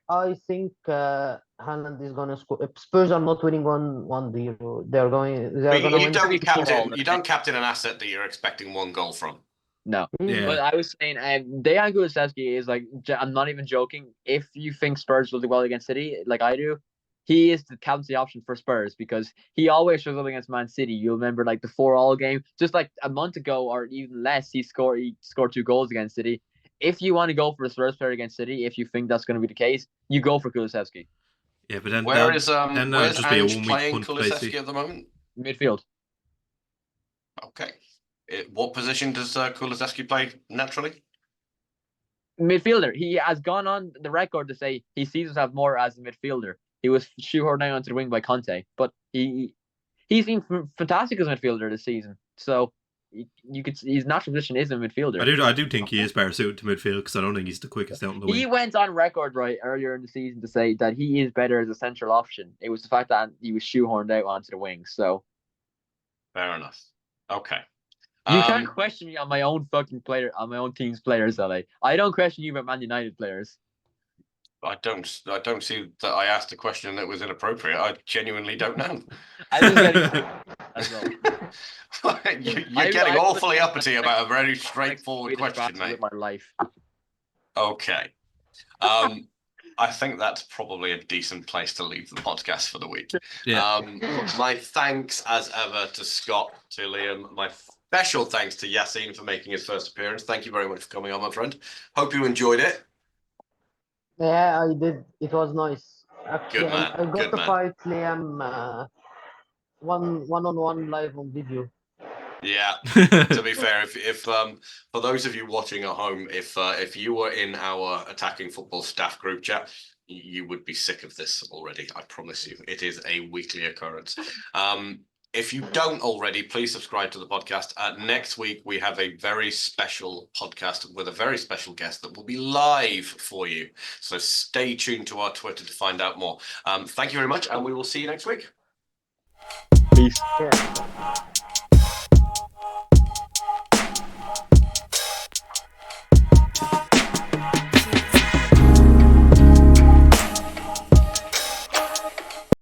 I think Haaland is gonna score. If Spurs are not winning 1-0, they're But gonna you win. don't 3-4 captain. all, You don't captain an asset that you're expecting one goal from. No. Yeah. But I was saying, Dejan Kulusevski is like, I'm not even joking. If you think Spurs will do well against City, like I do, he is the captaincy option for Spurs because he always shows up against Man City. You'll remember like the 4-4 game, just like a month ago or even less, he scored 2 goals against City. If you want to go for a Spurs player against City, if you think that's going to be the case, you go for Kulusevski. Yeah, but then Where's that'll where's just be a Ange 1 week playing punt place. Kulusevski at the moment? Midfield. Okay. What position does Kulusevski play naturally? Midfielder. He has gone on the record to say he sees himself more as a midfielder. He was shoehorned down onto the wing by Conte, but he's been fantastic as a midfielder this season. So you could his natural position is a midfielder. I do think he is better suited to midfield because I don't think he's the quickest out on the wing. He went on record earlier in the season to say that he is better as a central option. It was the fact that he was shoehorned out onto the wing. So Fair enough. Okay. you can't question me on my own fucking player, on my own team's players, LA. I don't question you about Man United players. I don't see that I asked a question that was inappropriate. I genuinely don't know. I was getting that's all. You're getting awfully uppity about a very straightforward question, mate. With my life. Okay. I think that's probably a decent place to leave the podcast for the week. Yeah. My thanks as ever to Scott, to Liam, my special thanks to Yassine for making his first appearance. Thank you very much for coming on, my friend. Hope you enjoyed it. Yeah, I did. It was nice. Actually, Good man, I got good to man. fight Liam one-on-one live on video. Yeah. To be fair, if for those of you watching at home, if you were in our Attacking Football staff group chat, you would be sick of this already. I promise you, it is a weekly occurrence. If you don't already, please subscribe to the podcast. Next week, we have a very special podcast with a very special guest that will be live for you. So stay tuned to our Twitter to find out more. Thank you very much, and we will see you next week. Peace. Yeah.